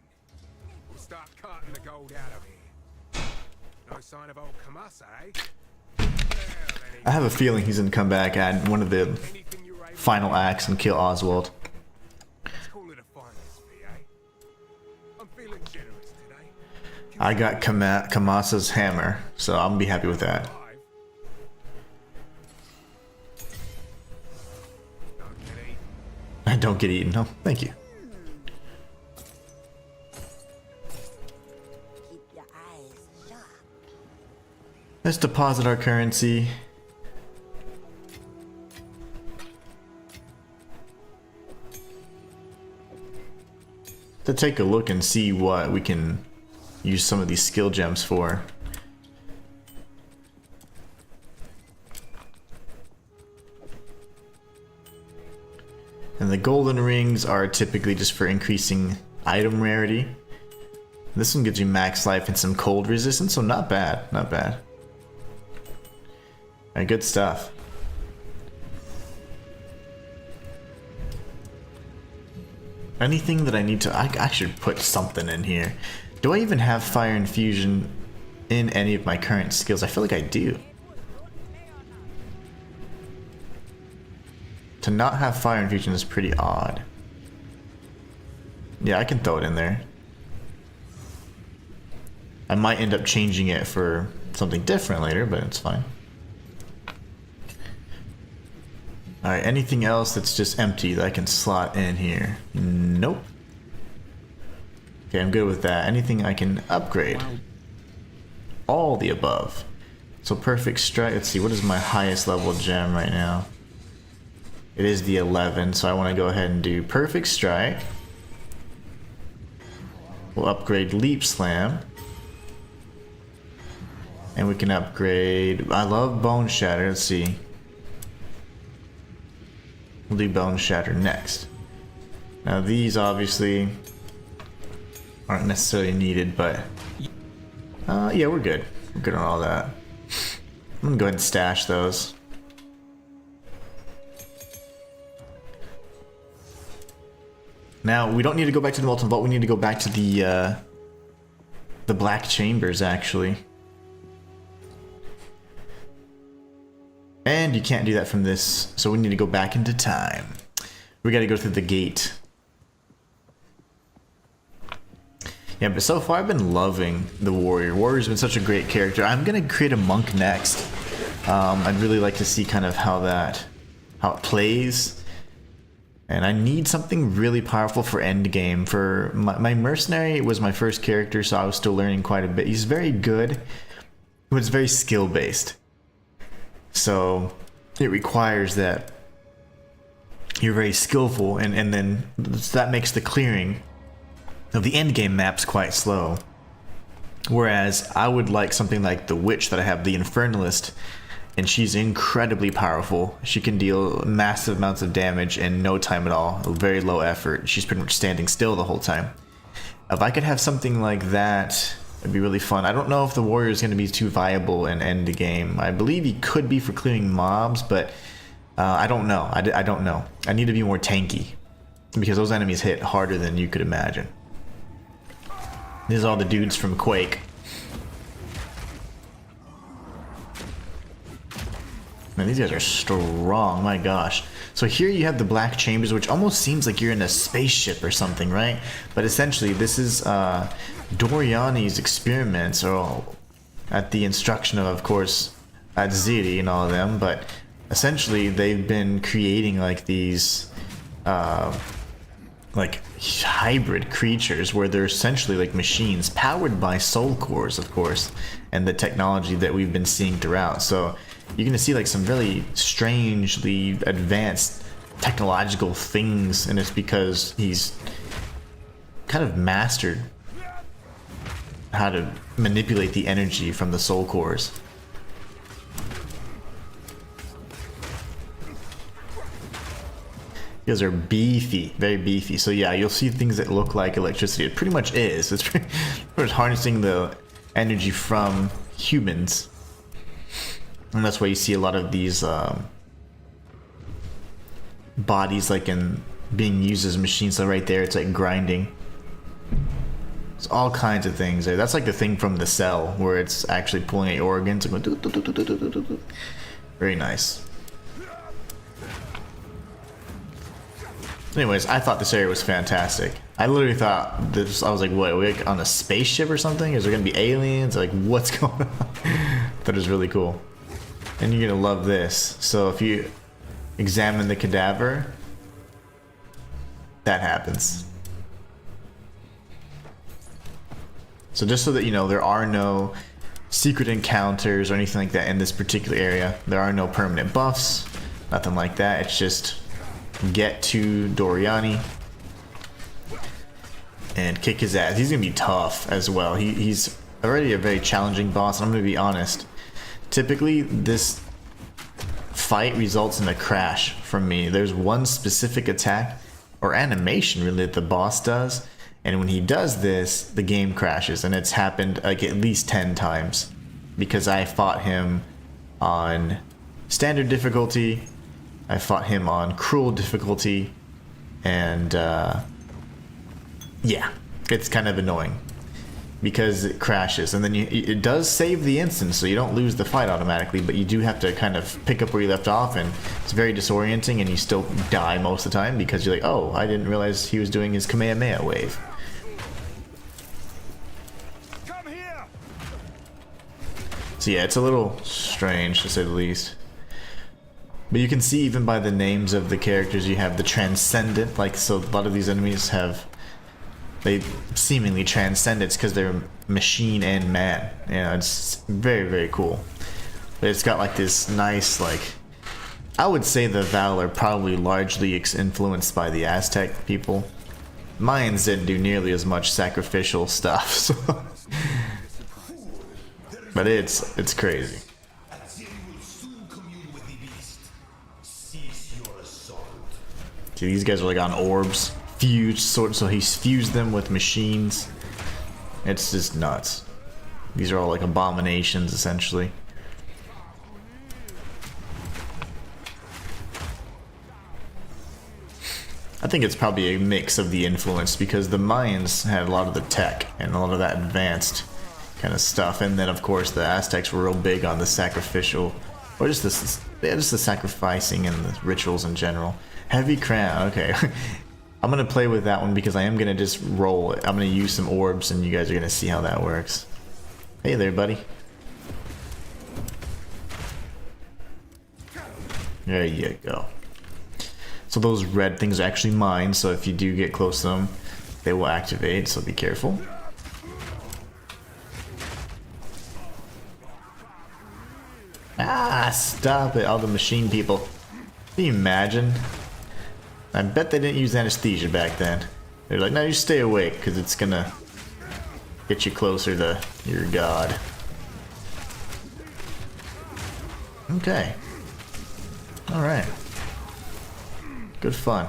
We'll start carting the gold out of here. No sign of old Kamasa, eh? I have a feeling he's gonna come back at one of the final acts and kill Oswald. I got Kamasa's hammer, so I'm gonna be happy with that. I don't get eaten. No, thank you. Let's deposit our currency. To take a look and see what we can use some of these skill gems for. And the golden rings are typically just for increasing item rarity. This one gives you max life and some cold resistance, so not bad, not bad. Alright, good stuff. Anything that I need to... I should put something in here. Do I even have fire infusion in any of my current skills? I feel like I do. To not have fire infusion is pretty odd. Yeah, I can throw it in there. I might end up changing it for something different later, but it's fine. Alright, anything else that's just empty that I can slot in here? Nope. Okay, I'm good with that. Anything I can upgrade? all the above. So perfect strike. Let's see, what is my highest level gem right now? It is the 11, so I want to go ahead and do perfect strike. We'll upgrade leap slam. And we can upgrade, I love bone shatter. Let's see. We'll do bone shatter next. Now these obviously aren't necessarily needed, but yeah, we're good. We're good on all that. I'm gonna go ahead and stash those. Now we don't need to go back to the molten vault. We need to go back to the black chambers actually. And you can't do that from this, so we need to go back into time. We gotta go through the gate. Yeah, but so far I've been loving the warrior. Warrior's been such a great character. I'm gonna create a monk next. I'd really like to see kind of how it plays. And I need something really powerful for endgame. For my mercenary was my first character, so I was still learning quite a bit. He's very good, but it's very skill based. So it requires that you're very skillful, and then that makes the clearing of the end game maps quite slow. Whereas I would like something like the witch that I have, the Infernalist, and she's incredibly powerful. She can deal massive amounts of damage in no time at all, very low effort. She's pretty much standing still the whole time. If I could have something like that, it'd be really fun. I don't know if the warrior is going to be too viable in end game. I believe he could be for clearing mobs, but I don't know. I don't know. I need to be more tanky because those enemies hit harder than you could imagine. These are all the dudes from Quake. Man, these guys are strong. My gosh. So here you have the black chambers, which almost seems like you're in a spaceship or something, right? But essentially, this is DORYANI's experiments, or at the instruction of course, Aziri and all of them. But essentially, they've been creating like these, like hybrid creatures where they're essentially like machines powered by soul cores, of course, and the technology that we've been seeing throughout. So you're gonna see like some really strangely advanced technological things, and it's because he's kind of mastered how to manipulate the energy from the soul cores. You guys are beefy, very beefy. So yeah, you'll see things that look like electricity. It pretty much is. It's pretty much harnessing the energy from humans. And that's why you see a lot of these bodies like being used as machines. So right there, it's like grinding. It's all kinds of things there. That's like the thing from The Cell, where it's actually pulling out organs and going. Very nice. Anyways, I thought this area was fantastic. I literally thought this. I was like, "What? Are we like on a spaceship or something? Is there gonna be aliens? Like, what's going on?" That is really cool. And you're gonna love this. So if you examine the cadaver, that happens. So just so that you know, there are no secret encounters or anything like that in this particular area. There are no permanent buffs, nothing like that. It's just get to DORYANI and kick his ass. He's gonna be tough as well. He's already a very challenging boss, and I'm gonna be honest. Typically, this fight results in a crash from me. There's one specific attack or animation really that the boss does, and when he does this, the game crashes, and it's happened like at least 10 times because I fought him on standard difficulty, I fought him on cruel difficulty, and yeah, it's kind of annoying because it crashes, and then it does save the instance, so you don't lose the fight automatically, but you do have to kind of pick up where you left off, and it's very disorienting, and you still die most of the time because you're like, oh, I didn't realize he was doing his Kamehameha wave. Come here. So yeah, it's a little strange to say the least. But you can see even by the names of the characters, you have the Transcendent, like, so a lot of these enemies have they seemingly transcend it because they're machine and man. You know, it's very, very cool. But it's got like this nice, like, I would say the Val are probably largely influenced by the Aztec people. Mayans didn't do nearly as much sacrificial stuff, so. But it's crazy. See, these guys are like on orbs, fused sort, so he's fused them with machines. It's just nuts. These are all like abominations, essentially. I think it's probably a mix of the influence because the Mayans had a lot of the tech and a lot of that advanced kind of stuff, and then of course the Aztecs were real big on the sacrificial, or just the sacrificing and the rituals in general. Heavy crown, okay. I'm gonna play with that one because I am gonna just roll it. I'm gonna use some orbs, and you guys are gonna see how that works. Hey there, buddy. There you go. So those red things are actually mine, so if you do get close to them, they will activate, so be careful. Ah, stop it, all the machine people. Can you imagine? I bet they didn't use anesthesia back then. They're like, no, you stay awake, because it's gonna get you closer to your god. Okay. Alright. Good fun.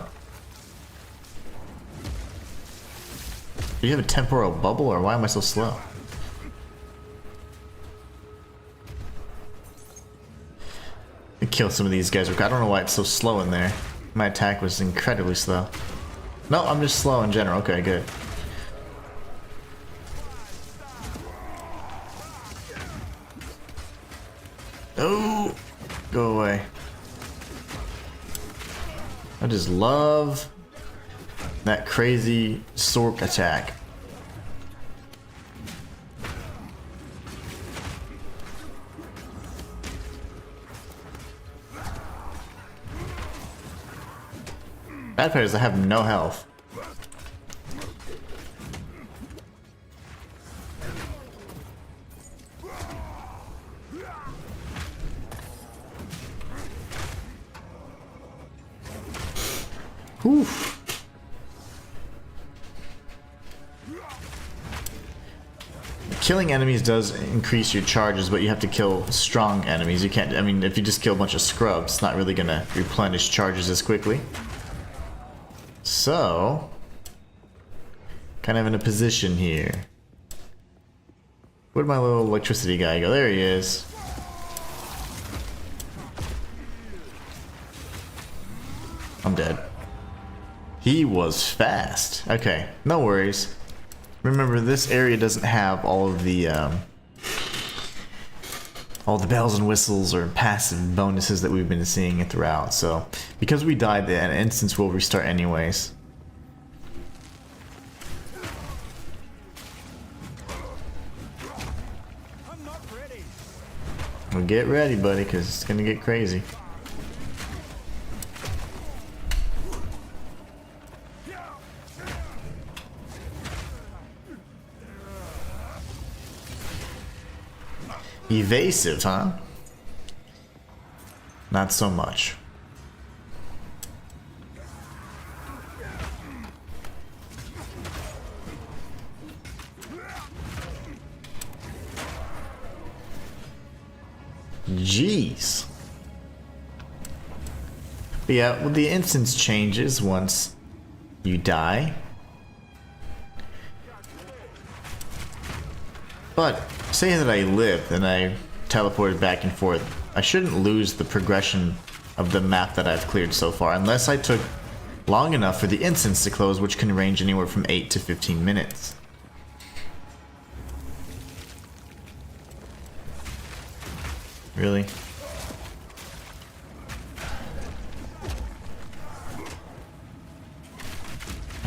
Do you have a temporal bubble, or why am I so slow? I killed some of these guys. I don't know why it's so slow in there. My attack was incredibly slow. No, I'm just slow in general. Okay, good. Oh, go away. I just love that crazy sword attack. Bad part is I have no health. Whew. Killing enemies does increase your charges, but you have to kill strong enemies. You can't, I mean, if you just kill a bunch of scrubs, it's not really gonna replenish charges as quickly. So, kind of in a position here. Where'd my little electricity guy go? There he is. I'm dead. He was fast. Okay, no worries. Remember, this area doesn't have all the bells and whistles or passive bonuses that we've been seeing throughout. So, because we died, an instance will restart anyways. Well, get ready, buddy, because it's gonna get crazy. Evasive, huh? Not so much. Jeez. But yeah, well, the instance changes once you die. But say that I lived and I teleported back and forth, I shouldn't lose the progression of the map that I've cleared so far, unless I took long enough for the instance to close, which can range anywhere from 8 to 15 minutes. Really?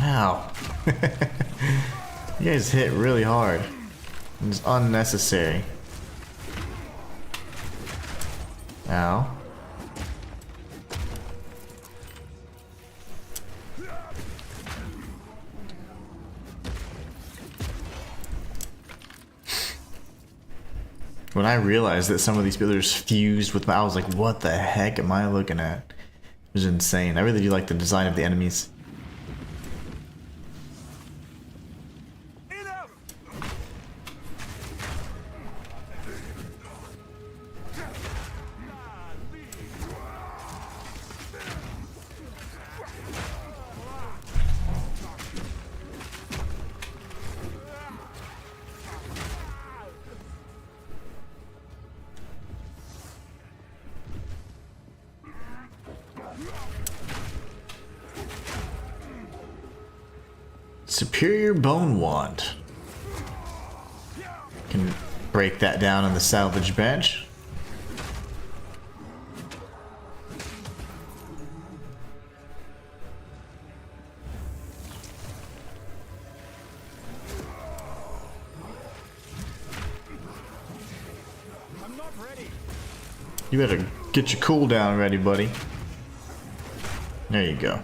Ow. You guys hit really hard. It's unnecessary. Ow. When I realized that some of these pillars fused with, I was like, what the heck am I looking at? It was insane. I really do like the design of the enemies. Superior Bone Wand. Can break that down on the salvage bench. I'm not ready. You better get your cooldown ready, buddy. There you go.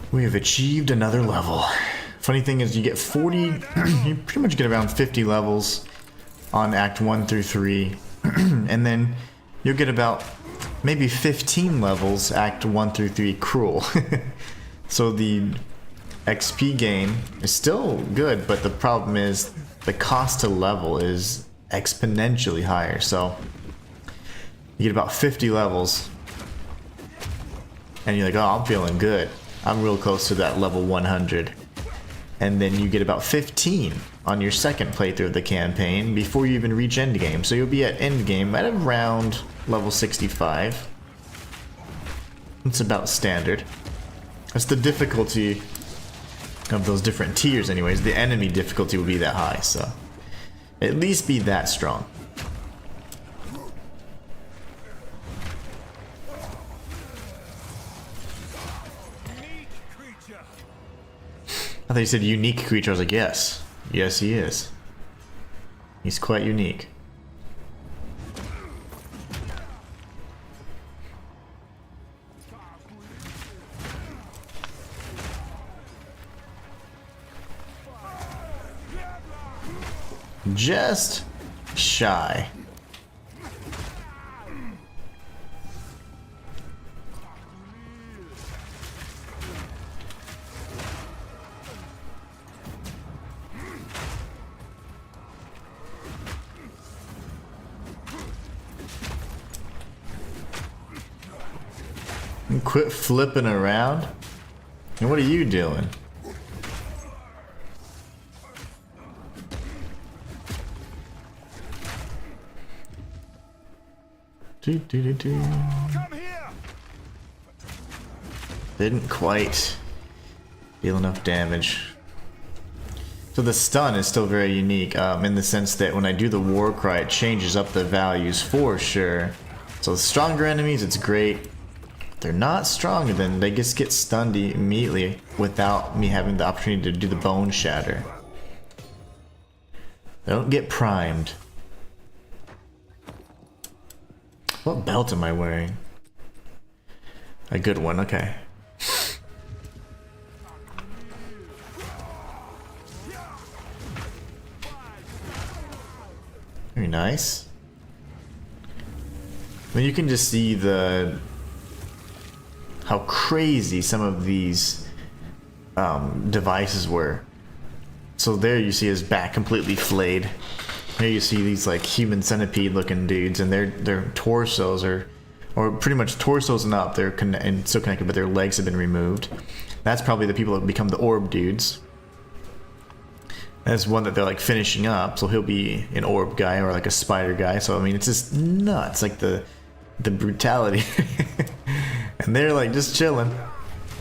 We have achieved another level. Funny thing is you get 40, you pretty much get around 50 levels on Act 1 through 3. And then you'll get about maybe 15 levels Act 1 through 3 cruel. So the XP gain is still good, but the problem is the cost to level is exponentially higher. So you get about 50 levels and you're like, oh, I'm feeling good. I'm real close to that level 100. And then you get about 15 on your second playthrough of the campaign before you even reach endgame. So you'll be at endgame at around level 65. It's about standard. That's the difficulty of those different tiers anyways. The enemy difficulty will be that high, so at least be that strong. I thought you said unique creature. I was like, yes. Yes, he is. He's quite unique. Just shy. Quit flipping around. And what are you doing? Come here. Didn't quite deal enough damage. So the stun is still very unique in the sense that when I do the war cry, it changes up the values for sure. So the stronger enemies, it's great. If they're not strong, then they just get stunned immediately without me having the opportunity to do the bone shatter. They don't get primed. What belt am I wearing? A good one, okay. Very nice. I mean, you can just see how crazy some of these devices were. So there you see his back completely flayed. Here you see these like human centipede looking dudes, and their torsos are, or pretty much torsos and up, they're still connected, but their legs have been removed. That's probably the people that become the orb dudes. That's one that they're like finishing up, so he'll be an orb guy or like a spider guy. So I mean, it's just nuts, like the brutality. And they're like just chilling.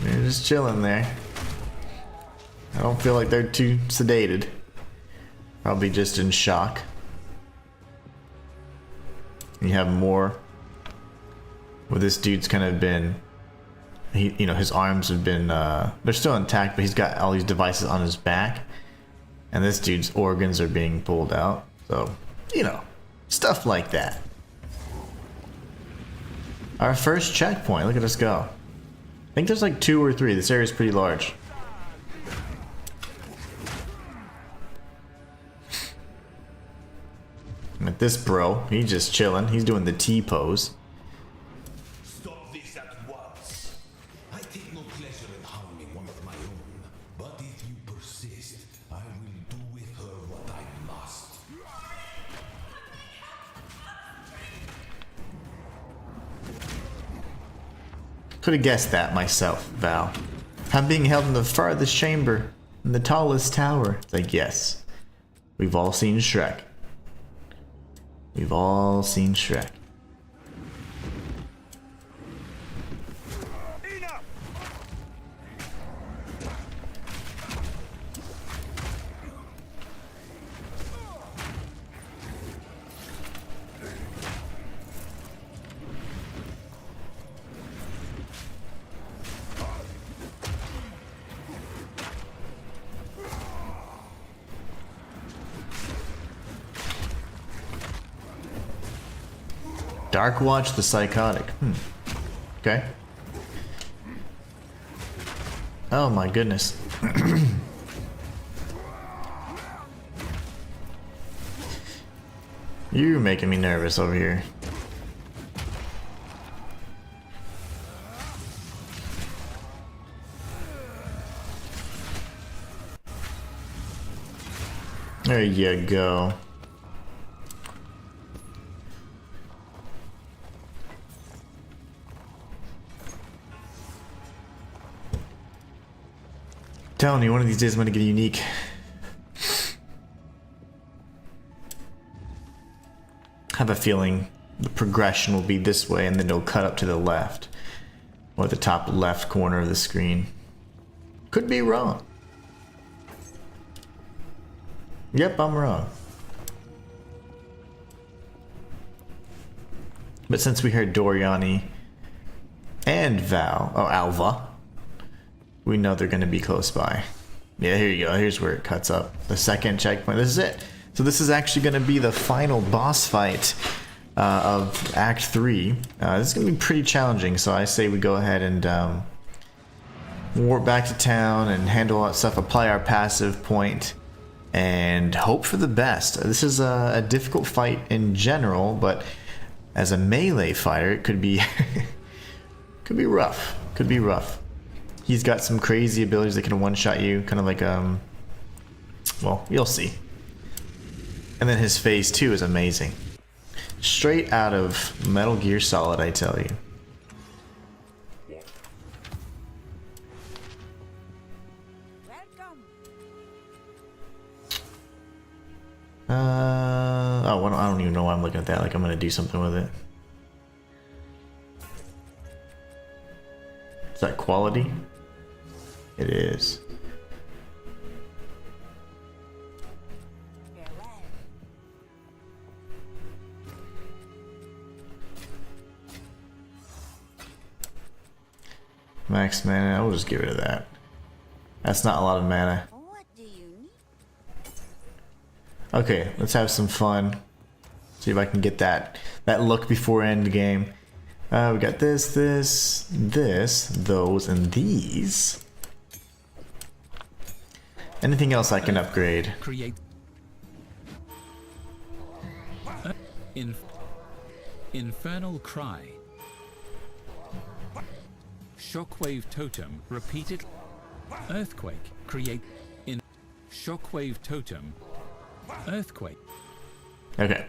They're just chilling there. I don't feel like they're too sedated. Probably just in shock. You have more where this dude's kind of been He, you know, his arms have been, they're still intact, but he's got all these devices on his back. And this dude's organs are being pulled out. So, you know, stuff like that. Our first checkpoint, look at us go. I think there's like 2 or 3. This area is pretty large. At this bro, he's just chilling. He's doing the T pose. Stop this at once. I take no pleasure in harming one of my own, but if you persist, I will do with her what I must. Could have guessed that myself, Val. I'm being held in the farthest chamber, in the tallest tower. It's like, yes, we've all seen Shrek. We've all seen Shrek. Dark Watch the Psychotic. Okay. Oh my goodness. You're making me nervous over here. There you go. Telling you, one of these days I'm gonna get unique. I have a feeling the progression will be this way and then it'll cut up to the left. Or the top left corner of the screen. Could be wrong. Yep, I'm wrong. But since we heard DORYANI and Alva, we know they're going to be close by. Yeah, here you go. Here's where it cuts up. The second checkpoint. This is it. So this is actually going to be the final boss fight of Act 3. This is going to be pretty challenging, so I say we go ahead and warp back to town and handle all that stuff, apply our passive point, and hope for the best. This is a difficult fight in general, but as a melee fighter, it could be could be rough. Could be rough. He's got some crazy abilities that can one-shot you, kind of like, well, you'll see. And then his phase 2 is amazing. Straight out of Metal Gear Solid, I tell you. Oh, well, I don't even know why I'm looking at that, like I'm gonna do something with it. Is that quality? It is. Max mana, I'll just get rid of that. That's not a lot of mana. What do you need? Okay, let's have some fun. See if I can get that look before end game. We got this, those, and these. Anything else I can upgrade? Create Infernal Cry. Shockwave Totem repeated. Earthquake. Create in Shockwave Totem. Earthquake. Okay.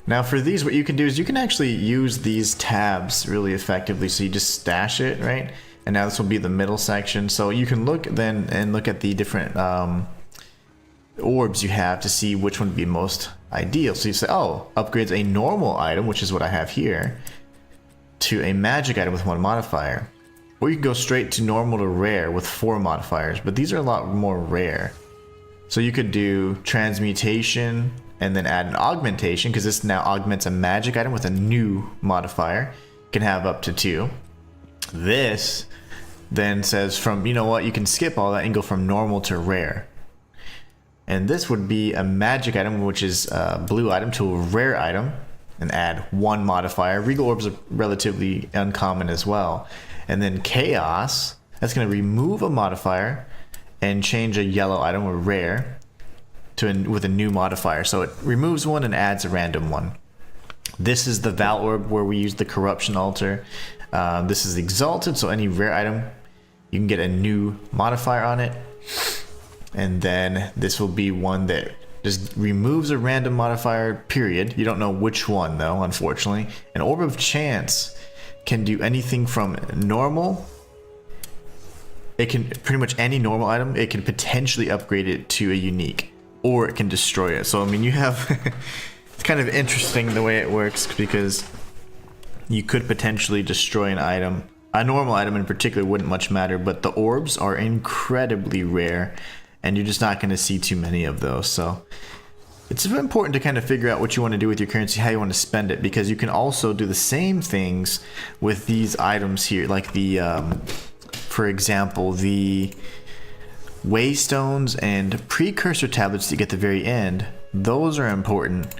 Now for these, what you can do is you can actually use these tabs really effectively. So you just stash it, right? And now this will be the middle section. So you can look then and look at the different orbs you have to see which one would be most ideal. So you say, oh, upgrades a normal item, which is what I have here, to a magic item with 1 modifier. Or you can go straight to normal to rare with 4 modifiers, but these are a lot more rare. So you could do transmutation and then add an augmentation, because this now augments a magic item with a new modifier. You can have up to 2. This then says from, you know what, you can skip all that and go from normal to rare. And this would be a magic item, which is a blue item, to a rare item, and add 1 modifier. Regal Orbs are relatively uncommon as well. And then Chaos, that's going to remove a modifier and change a yellow item, or rare, with a new modifier. So it removes one and adds a random one. This is the Val Orb, where we use the Corruption Altar. This is Exalted, so any rare item, you can get a new modifier on it. And then this will be one that just removes a random modifier, period. You don't know which one, though, unfortunately. An Orb of Chance can do anything from normal. It can pretty much any normal item. It can potentially upgrade it to a unique, or it can destroy it. So, I mean, you have... It's kind of interesting the way it works, because you could potentially destroy an item. A normal item in particular wouldn't much matter, but the orbs are incredibly rare, and you're just not going to see too many of those. So it's important to kind of figure out what you want to do with your currency, how you want to spend it, because you can also do the same things with these items here, like the, for example, the Waystones and Precursor Tablets that you get at the very end. Those are important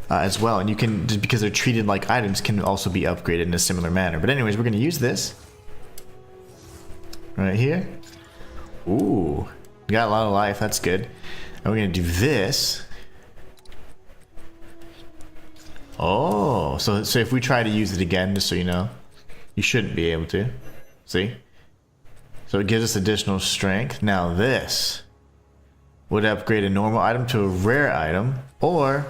as well, and you can, just because they're treated like items, can also be upgraded in a similar manner. But anyways, we're going to use this right here. Ooh, got a lot of life, that's good. And we're going to do this. Oh, so if we try to use it again, just so you know, you shouldn't be able to. See? So it gives us additional strength. Now this would upgrade a normal item to a rare item, or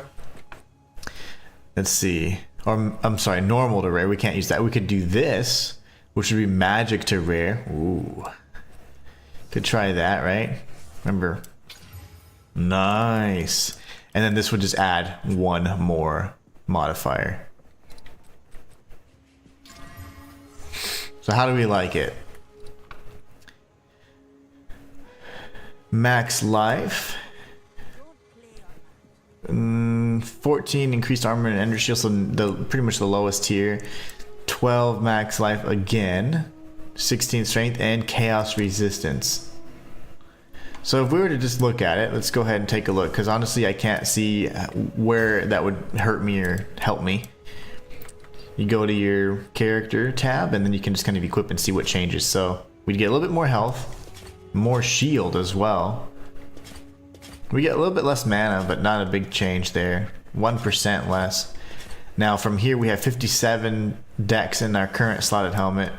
let's see, or I'm sorry, normal to rare. We can't use that. We could do this, which would be magic to rare. Ooh, could try that, right? Remember, nice. And then this would just add 1 more modifier. So how do we like it? Max life, 14 increased armor and energy shield, so pretty much the lowest tier. 12 max life again, 16 strength, and chaos resistance. So if we were to just look at it, let's go ahead and take a look, because honestly I can't see where that would hurt me or help me. You go to your character tab, and then you can just kind of equip and see what changes. So we'd get a little bit more health, more shield as well. We get a little bit less mana, but not a big change there. 1% less. Now from here we have 57 dex in our current slotted helmet.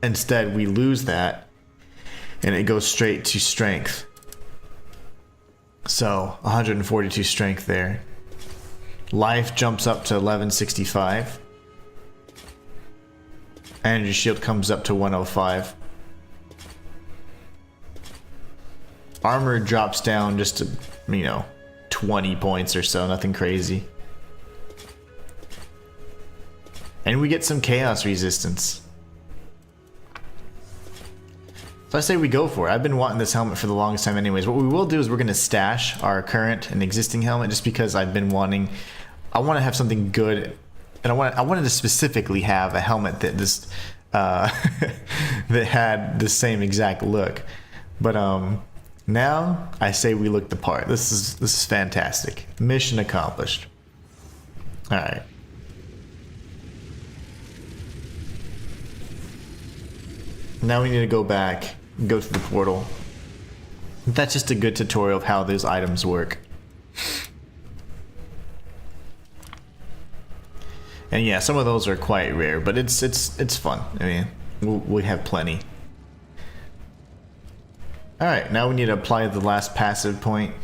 Instead we lose that, and it goes straight to strength. So 142 strength there. Life jumps up to 1165. Energy shield comes up to 105. Armor drops down just to, 20 points or so, nothing crazy. And we get some chaos resistance. So I say we go for it. I've been wanting this helmet for the longest time anyways. What we will do is we're going to stash our current and existing helmet, just because I've been wanting, I want to have something good, and I wanted to specifically have a helmet that this that had the same exact look. But now I say we look the part. This is fantastic. Mission accomplished. All right. Now we need to go back, go to the portal. That's just a good tutorial of how those items work. And yeah, some of those are quite rare, but it's fun. I mean, we have plenty. Alright, now we need to apply the last passive point.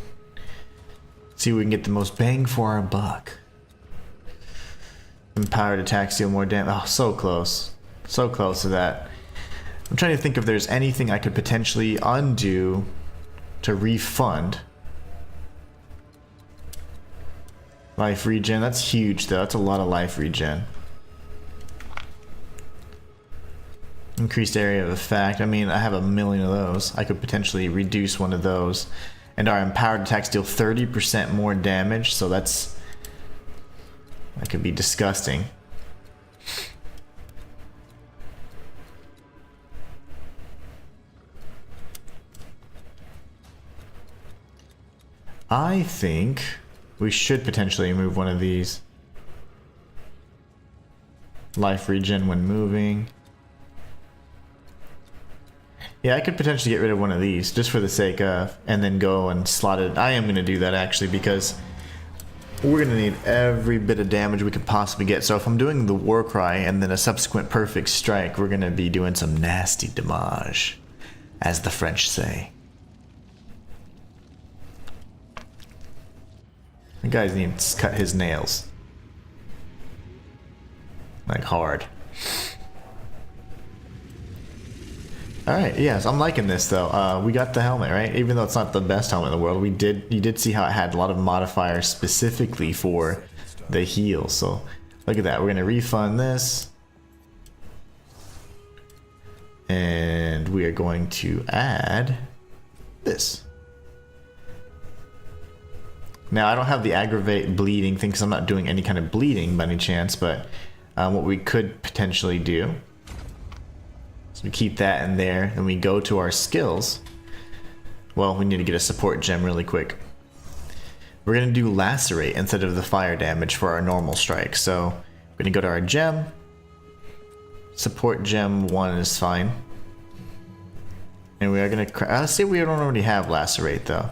See if we can get the most bang for our buck. Empowered attacks deal more damage. Oh, so close. So close to that. I'm trying to think if there's anything I could potentially undo to refund. Life regen, that's huge though. That's a lot of life regen. Increased area of effect. I mean, I have 1,000,000 of those. I could potentially reduce one of those. And our empowered attacks deal 30% more damage, so that could be disgusting. I think we should potentially move one of these. Life regen when moving. Yeah, I could potentially get rid of one of these just for the sake of, and then go and slot it. I am going to do that actually because we're going to need every bit of damage we could possibly get. So if I'm doing the war cry and then a subsequent perfect strike, we're going to be doing some nasty damage, as the French say. The guy needs to cut his nails. Like hard. Alright, yes, I'm liking this though. We got the helmet, right? Even though it's not the best helmet in the world, you did see how it had a lot of modifiers specifically for the heal. So look at that. We're gonna refund this. And we are going to add this. Now I don't have the aggravate bleeding thing because I'm not doing any kind of bleeding by any chance, but what we could potentially do, so we keep that in there, and we go to our skills. Well, we need to get a support gem really quick. We're gonna do lacerate instead of the fire damage for our normal strike. So we're gonna go to our gem. Support gem 1 is fine. And we are gonna, let's see if we don't already have lacerate though.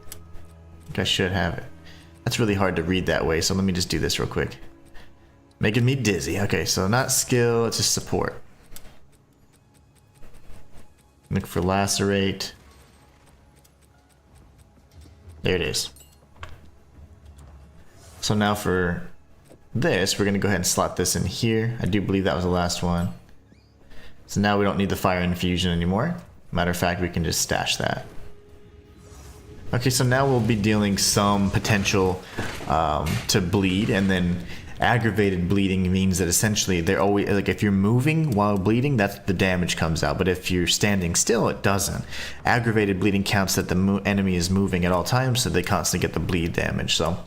I think I should have it. That's really hard to read that way, so let me just do this real quick. Making me dizzy. Okay, so not skill, it's just support. Look for lacerate. There it is. So now for this, we're gonna go ahead and slot this in here. I do believe that was the last one. So now we don't need the fire infusion anymore. Matter of fact, we can just stash that. Okay, so now we'll be dealing some potential to bleed, and then aggravated bleeding means that essentially they're always, like, if you're moving while bleeding, that's the damage comes out, but if you're standing still, it doesn't. Aggravated bleeding counts that the enemy is moving at all times, so they constantly get the bleed damage. So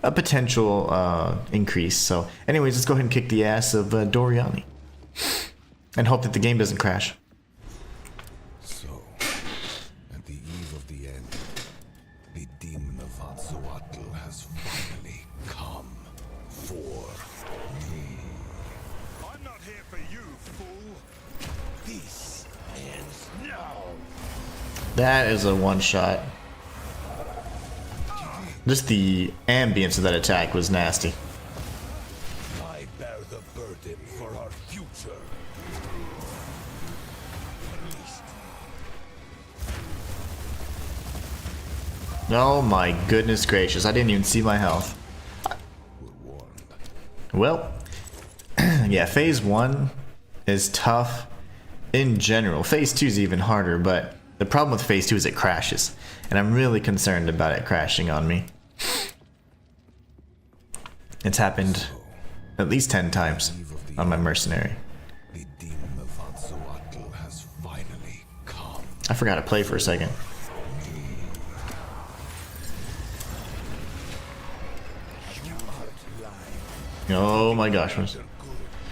a potential increase. So anyways, let's go ahead and kick the ass of DORYANI and hope that the game doesn't crash. So, at the eve of the end, the demon of Wraeclast has finally come for me. I'm not here for you, fool. This ends now. That is a one shot. Just the ambience of that attack was nasty. I bear the burden for our future. Oh my goodness gracious, I didn't even see my health. Well, yeah, phase 1 is tough in general. Phase 2 is even harder, but the problem with phase 2 is it crashes. And I'm really concerned about it crashing on me. It's happened at least 10 times on my mercenary. The demon of Wraeclast has finally come. I forgot to play for a second. Oh my gosh.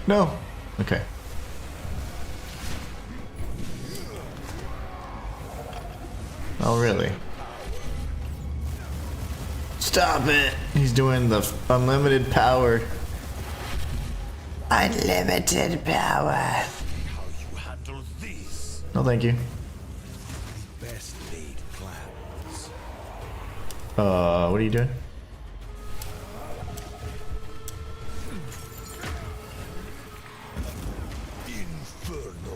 No. Okay. Oh really? Stop it! He's doing the unlimited power. Unlimited power. How you handle this? No thank you. Best laid plans. What are you doing? Inferno.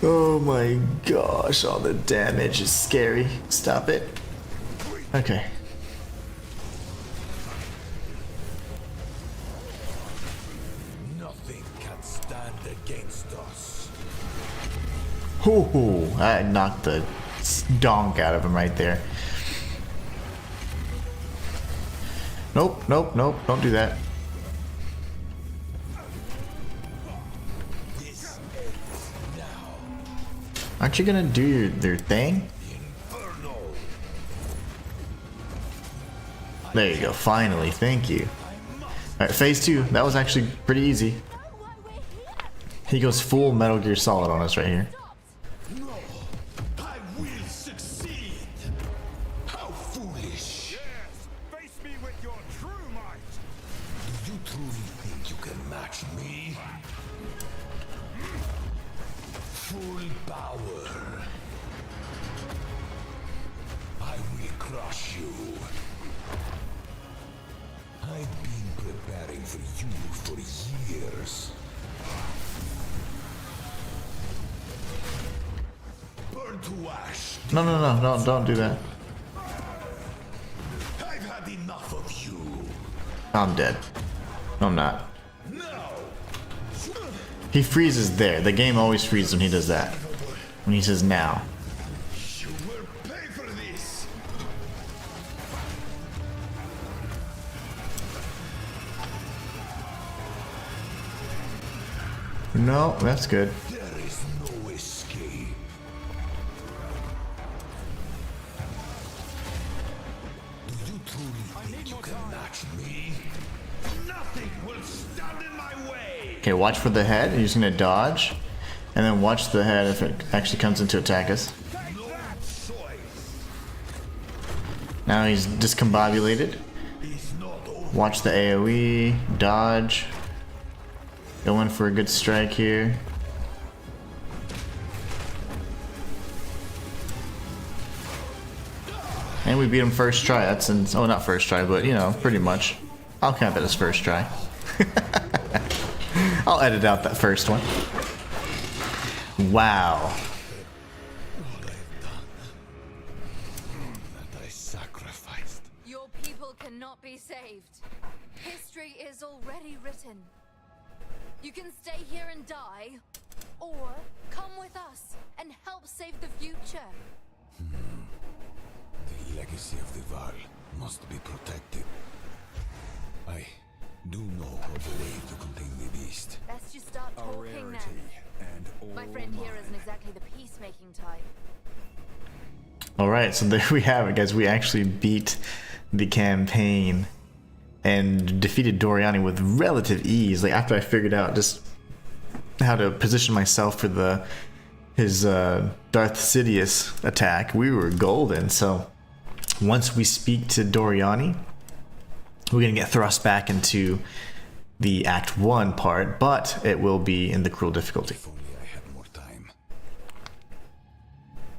Oh my gosh, all the damage is scary. Stop it. Okay. Nothing can stand against us. Hoo-hoo. I knocked the donk out of him right there. Nope, nope, nope. Don't do that. This ends now. Aren't you gonna do your thing? Inferno. There you go. Finally. Thank you. Alright, phase 2. That was actually pretty easy. He goes full Metal Gear Solid on us right here. No, I will succeed. can match me. Full power. I will crush you. I've been preparing for you for years. Burn to ash. No, don't do that. I've had enough of you. I'm dead. No, I'm not. No. He freezes there. The game always freezes when he does that. When he says now. You will pay for this. No, that's good. There is no escape. Do you truly think you can match me? Nothing will stand in my way. Okay, watch for the head. He's gonna dodge. And then watch the head if it actually comes in to attack us. No choice. Now he's discombobulated. It's not over. Watch the AoE. Dodge. Going for a good strike here. And we beat him first try. That's oh, not first try, but you know, pretty much. I'll count that as first try. I'll edit out that first one. Wow. What I've done. That I sacrificed. Your people cannot be saved. History is already written. You can stay here and die, or come with us and help save the future. The legacy of the Val must be protected. I do know of a way to contain the beast. Let's just start talking now. My friend here isn't exactly the peacemaking type. Alright, so there we have it, guys. We actually beat the campaign and defeated DORYANI with relative ease. Like, after I figured out just how to position myself for his Darth Sidious attack, we were golden. So once we speak to DORYANI, we're gonna get thrust back into the Act 1 part, but it will be in the cruel difficulty. If only I had more time.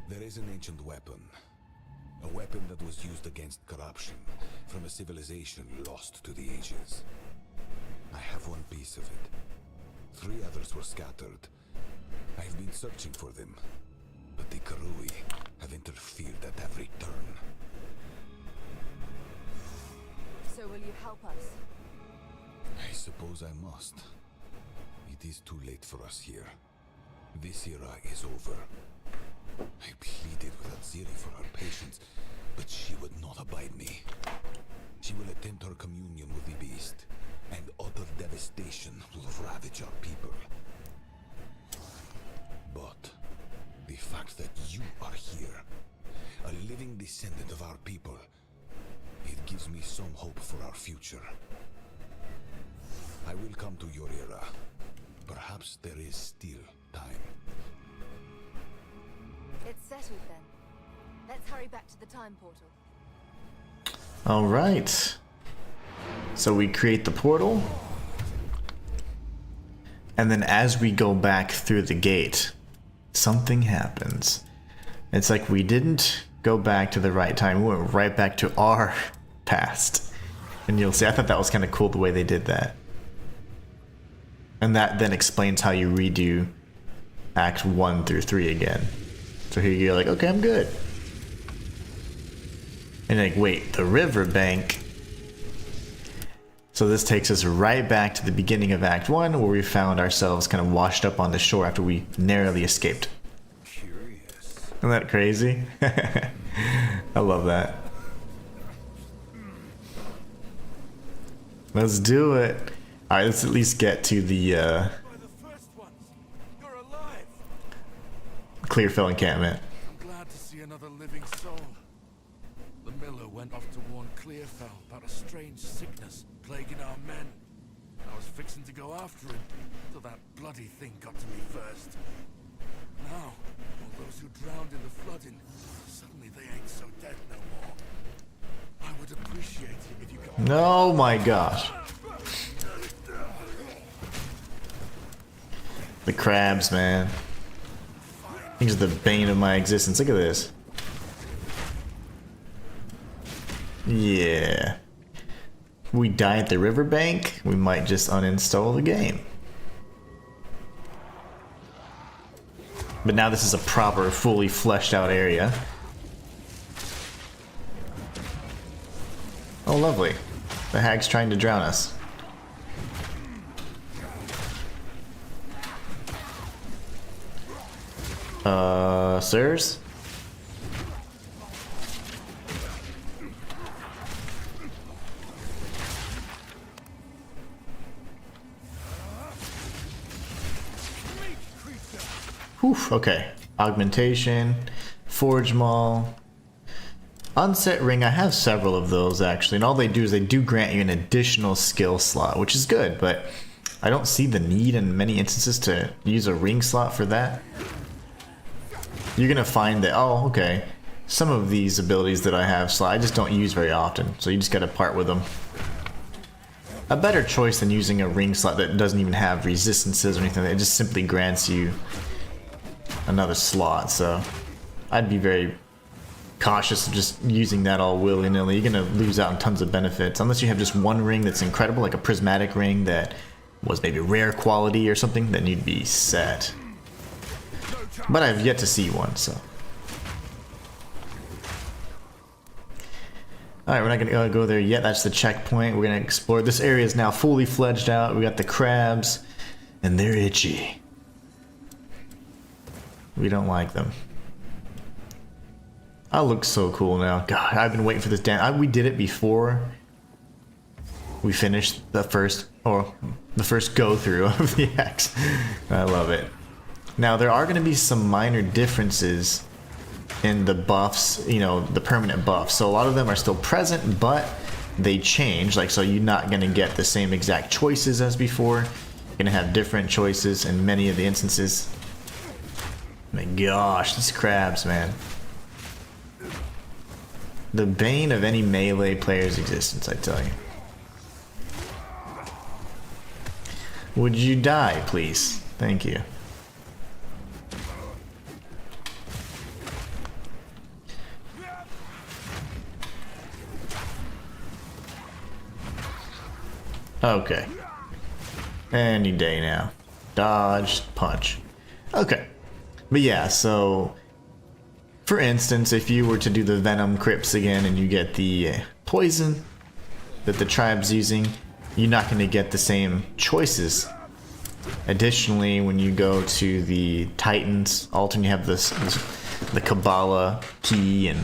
There is an ancient weapon. A weapon that was used against corruption from a civilization lost to the ages. I have one piece of it. 3 others were scattered. I have been searching for them, but the Karui have interfered at every turn. So will you help us? I suppose I must. It is too late for us here. This era is over. I pleaded with Aziri for her patience, but she would not abide me. She will attempt her communion with the beast, and utter devastation will ravage our people. But the fact that you are here, a living descendant of our people, it gives me some hope for our future. I will come to your era. Perhaps there is still time. It's settled then. Let's hurry back to the time portal. Alright. So we create the portal. And then as we go back through the gate, something happens. It's like we didn't go back to the right time. We went right back to our past. And you'll see, I thought that was kind of cool the way they did that. And that then explains how you redo Act 1 through 3 again. So here you're like, okay, I'm good. And like, wait, the riverbank. So this takes us right back to the beginning of Act 1, where we found ourselves kind of washed up on the shore after we narrowly escaped. Curious. Isn't that crazy? I love that. Let's do it. Alright, let's at least get to the By the first ones, you're alive. Clearfell encampment. I'm glad to see another living soul. The miller went off to warn Clearfell about a strange sickness plaguing our men. I was fixing to go after him, till that bloody thing got to me first. Now, all those who drowned in the flooding, suddenly they ain't so dead no more. I would appreciate it if you could... Oh my gosh. The crabs, man. These are the bane of my existence. Look at this. Yeah. We die at the riverbank, we might just uninstall the game. But now this is a proper, fully fleshed out area. Oh, lovely. The hag's trying to drown us. Sirs? Whew, okay. Augmentation, Forge Maul, Unset Ring. I have several of those actually, and all they do is they do grant you an additional skill slot, which is good, but I don't see the need in many instances to use a ring slot for that. You're gonna find that, oh, okay, some of these abilities that I have slot I just don't use very often, so you just gotta part with them. A better choice than using a ring slot that doesn't even have resistances or anything. It just simply grants you another slot, so I'd be very cautious of just using that all willy-nilly. You're gonna lose out on tons of benefits unless you have just one ring that's incredible, like a prismatic ring that was maybe rare quality or something. Then you'd be set. But I've yet to see one, so. Alright, we're not gonna go there yet. That's the checkpoint. We're gonna explore. This area is now fully fledged out. We got the crabs, and they're itchy. We don't like them. I look so cool now. God, I've been waiting for this damn. We did it before we finished the first go through of the X. I love it. Now there are going to be some minor differences in the buffs, you know, the permanent buffs. So a lot of them are still present, but they change. Like, so you're not going to get the same exact choices as before. You're going to have different choices in many of the instances. My gosh, these crabs, man. The bane of any melee player's existence, I tell you. Would you die, please? Thank you. Okay. Any day now. Dodge, punch. Okay. But yeah, so for instance, if you were to do the Venom Crypts again and you get the poison that the tribe's using, you're not going to get the same choices. Additionally, when you go to the Titans alternate, you have the Kabbalah key and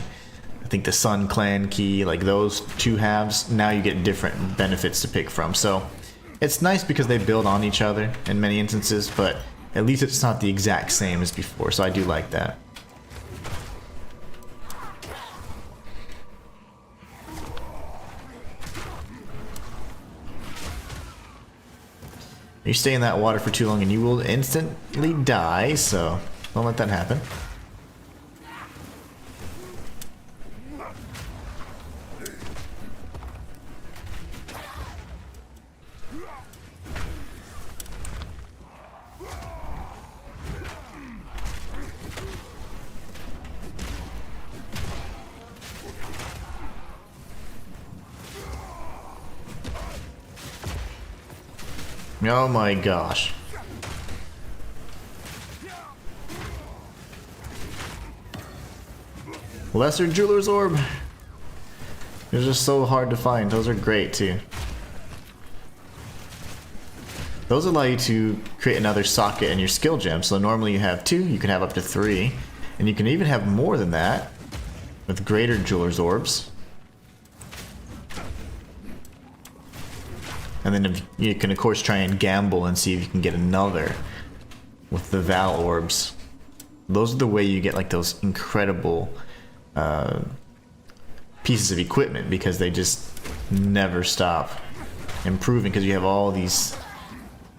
I think the Sun Clan key, like those two halves. Now you get different benefits to pick from. So it's nice because they build on each other in many instances, but at least it's not the exact same as before, so I do like that. You stay in that water for too long and you will instantly die, so don't let that happen. Oh my gosh. Lesser Jeweler's Orb. They're just so hard to find. Those are great too. Those allow you to create another socket in your skill gem. So normally you have 2, you can have up to 3. And you can even have more than that with greater Jeweler's Orbs. And then if you can of course try and gamble and see if you can get another with the Val Orbs. Those are the way you get like those incredible pieces of equipment, because they just never stop improving, because you have all these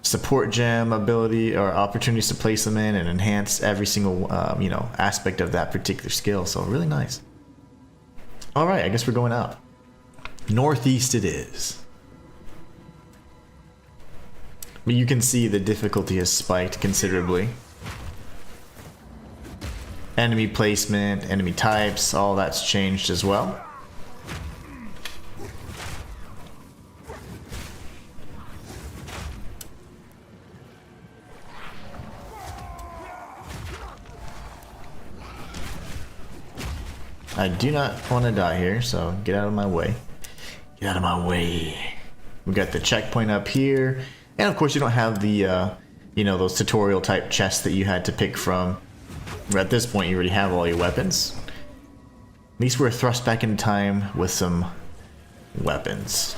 support gem ability or opportunities to place them in and enhance every single you know, aspect of that particular skill. So really nice. All right, I guess we're going up. Northeast it is. But you can see the difficulty has spiked considerably. Enemy placement, enemy types, all that's changed as well. I do not want to die here, so get out of my way. Get out of my way. We got the checkpoint up here, and of course you don't have the, you know, those tutorial type chests that you had to pick from. At this point, you already have all your weapons. At least we're thrust back in time with some weapons.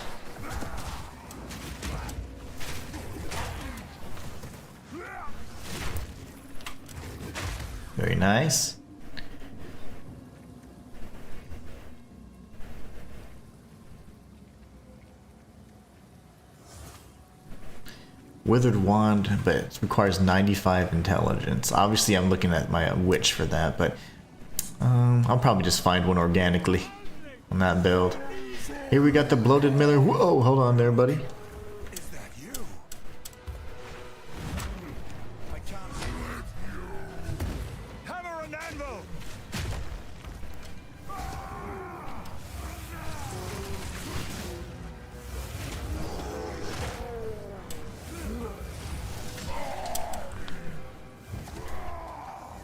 Very nice. Withered Wand, but it requires 95 intelligence. Obviously, I'm looking at my witch for that, but I'll probably just find one organically on that build. Here we got the Bloated Miller. Whoa, hold on there, buddy. Is that you? I can't see it. Hammer and anvil!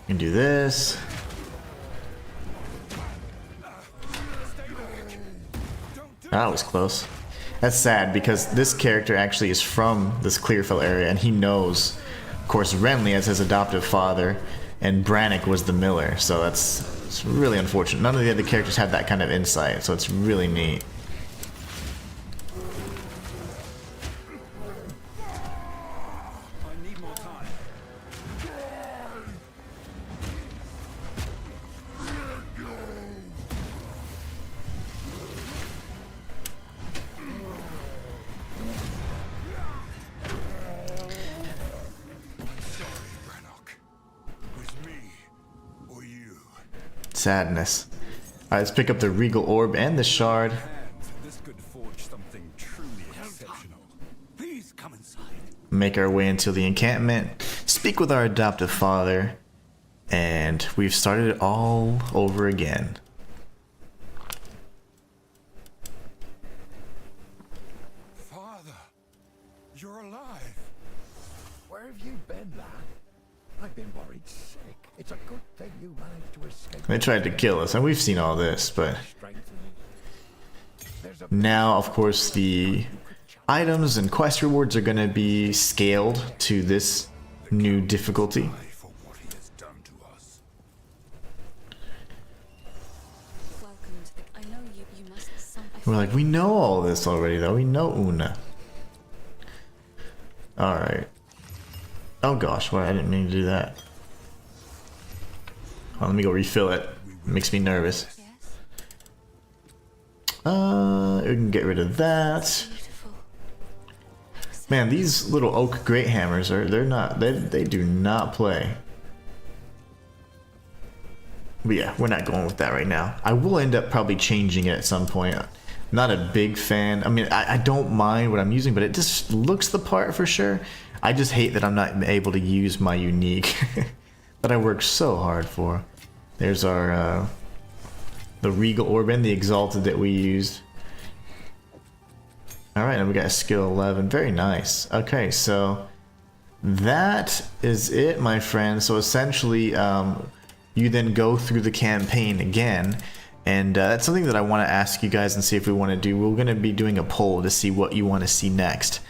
You can do this. That was close. That's sad because this character actually is from this Clearfell area, and he knows, of course, Renly as his adoptive father, and Brannick was the miller. So it's really unfortunate. None of the other characters have that kind of insight, so it's really neat. I need more time. Sadness. Alright, let's pick up the Regal Orb and the Shard. This could forge something truly exceptional. Please come inside. Make our way into the encampment, speak with our adoptive father, and we've started it all over again. Father, you're alive. Where have you been, lad? I've been worried sick. It's a good thing you managed to escape. They tried to kill us, and we've seen all this, but Strengthening. There's a now, of course, the items and quest rewards are going to be scaled to this new difficulty. For what he has done to us. Welcome to the... I know you must some... We're like, we know all this already, though. We know Una. Alright. Oh gosh, well, I didn't mean to do that. Oh, let me go refill it. It makes me nervous. Yes? We can get rid of that. Beautiful. Man, these little oak great hammers they do not play. But yeah, we're not going with that right now. I will end up probably changing it at some point. Not a big fan. I mean, I don't mind what I'm using, but it just looks the part for sure. I just hate that I'm not able to use my unique that I worked so hard for. There's our the Regal Orb and the Exalted that we used. Alright, and we got a skill 11. Very nice. Okay, so that is it, my friend. So essentially, you then go through the campaign again, and that's something that I want to ask you guys and see if we want to do. We're going to be doing a poll to see what you want to see next.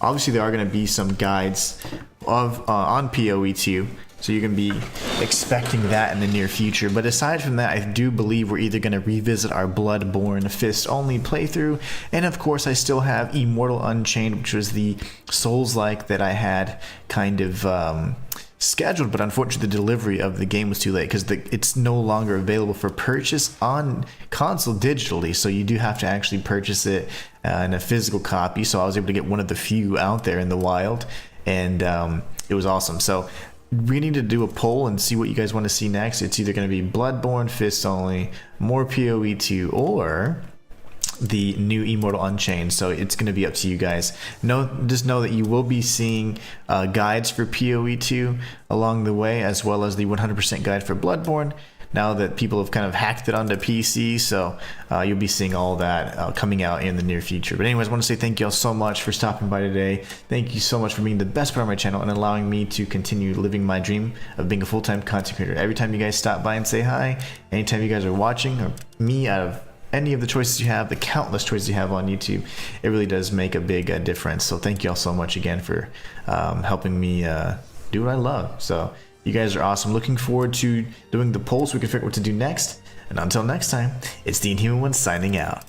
Obviously, there are going to be some guides of on PoE2, so you can be expecting that in the near future. But aside from that, I do believe we're either going to revisit our Bloodborne Fist-only playthrough, and of course, I still have Immortal Unchained, which was the Souls-like that I had kind of scheduled, but unfortunately the delivery of the game was too late because it's no longer available for purchase on console digitally, so you do have to actually purchase it in a physical copy. So I was able to get one of the few out there in the wild, and it was awesome. So we need to do a poll and see what you guys want to see next. It's either going to be Bloodborne Fist only, more PoE2, or the new Immortal Unchained. So it's going to be up to you guys. Just know that you will be seeing guides for PoE 2 along the way, as well as the 100% guide for Bloodborne, now that people have kind of hacked it onto PC. So you'll be seeing all that coming out in the near future. But anyways, I want to say thank you all so much for stopping by today. Thank you so much for being the best part of my channel and allowing me to continue living my dream of being a full-time content creator. Every time you guys stop by and say hi, anytime you guys are watching or me out of any of the choices you have, the countless choices you have on YouTube, it really does make a big difference. So thank you all so much again for helping me do what I love. So you guys are awesome. Looking forward to doing the polls so we can figure out what to do next. And until next time, it's the Inhuman one signing out.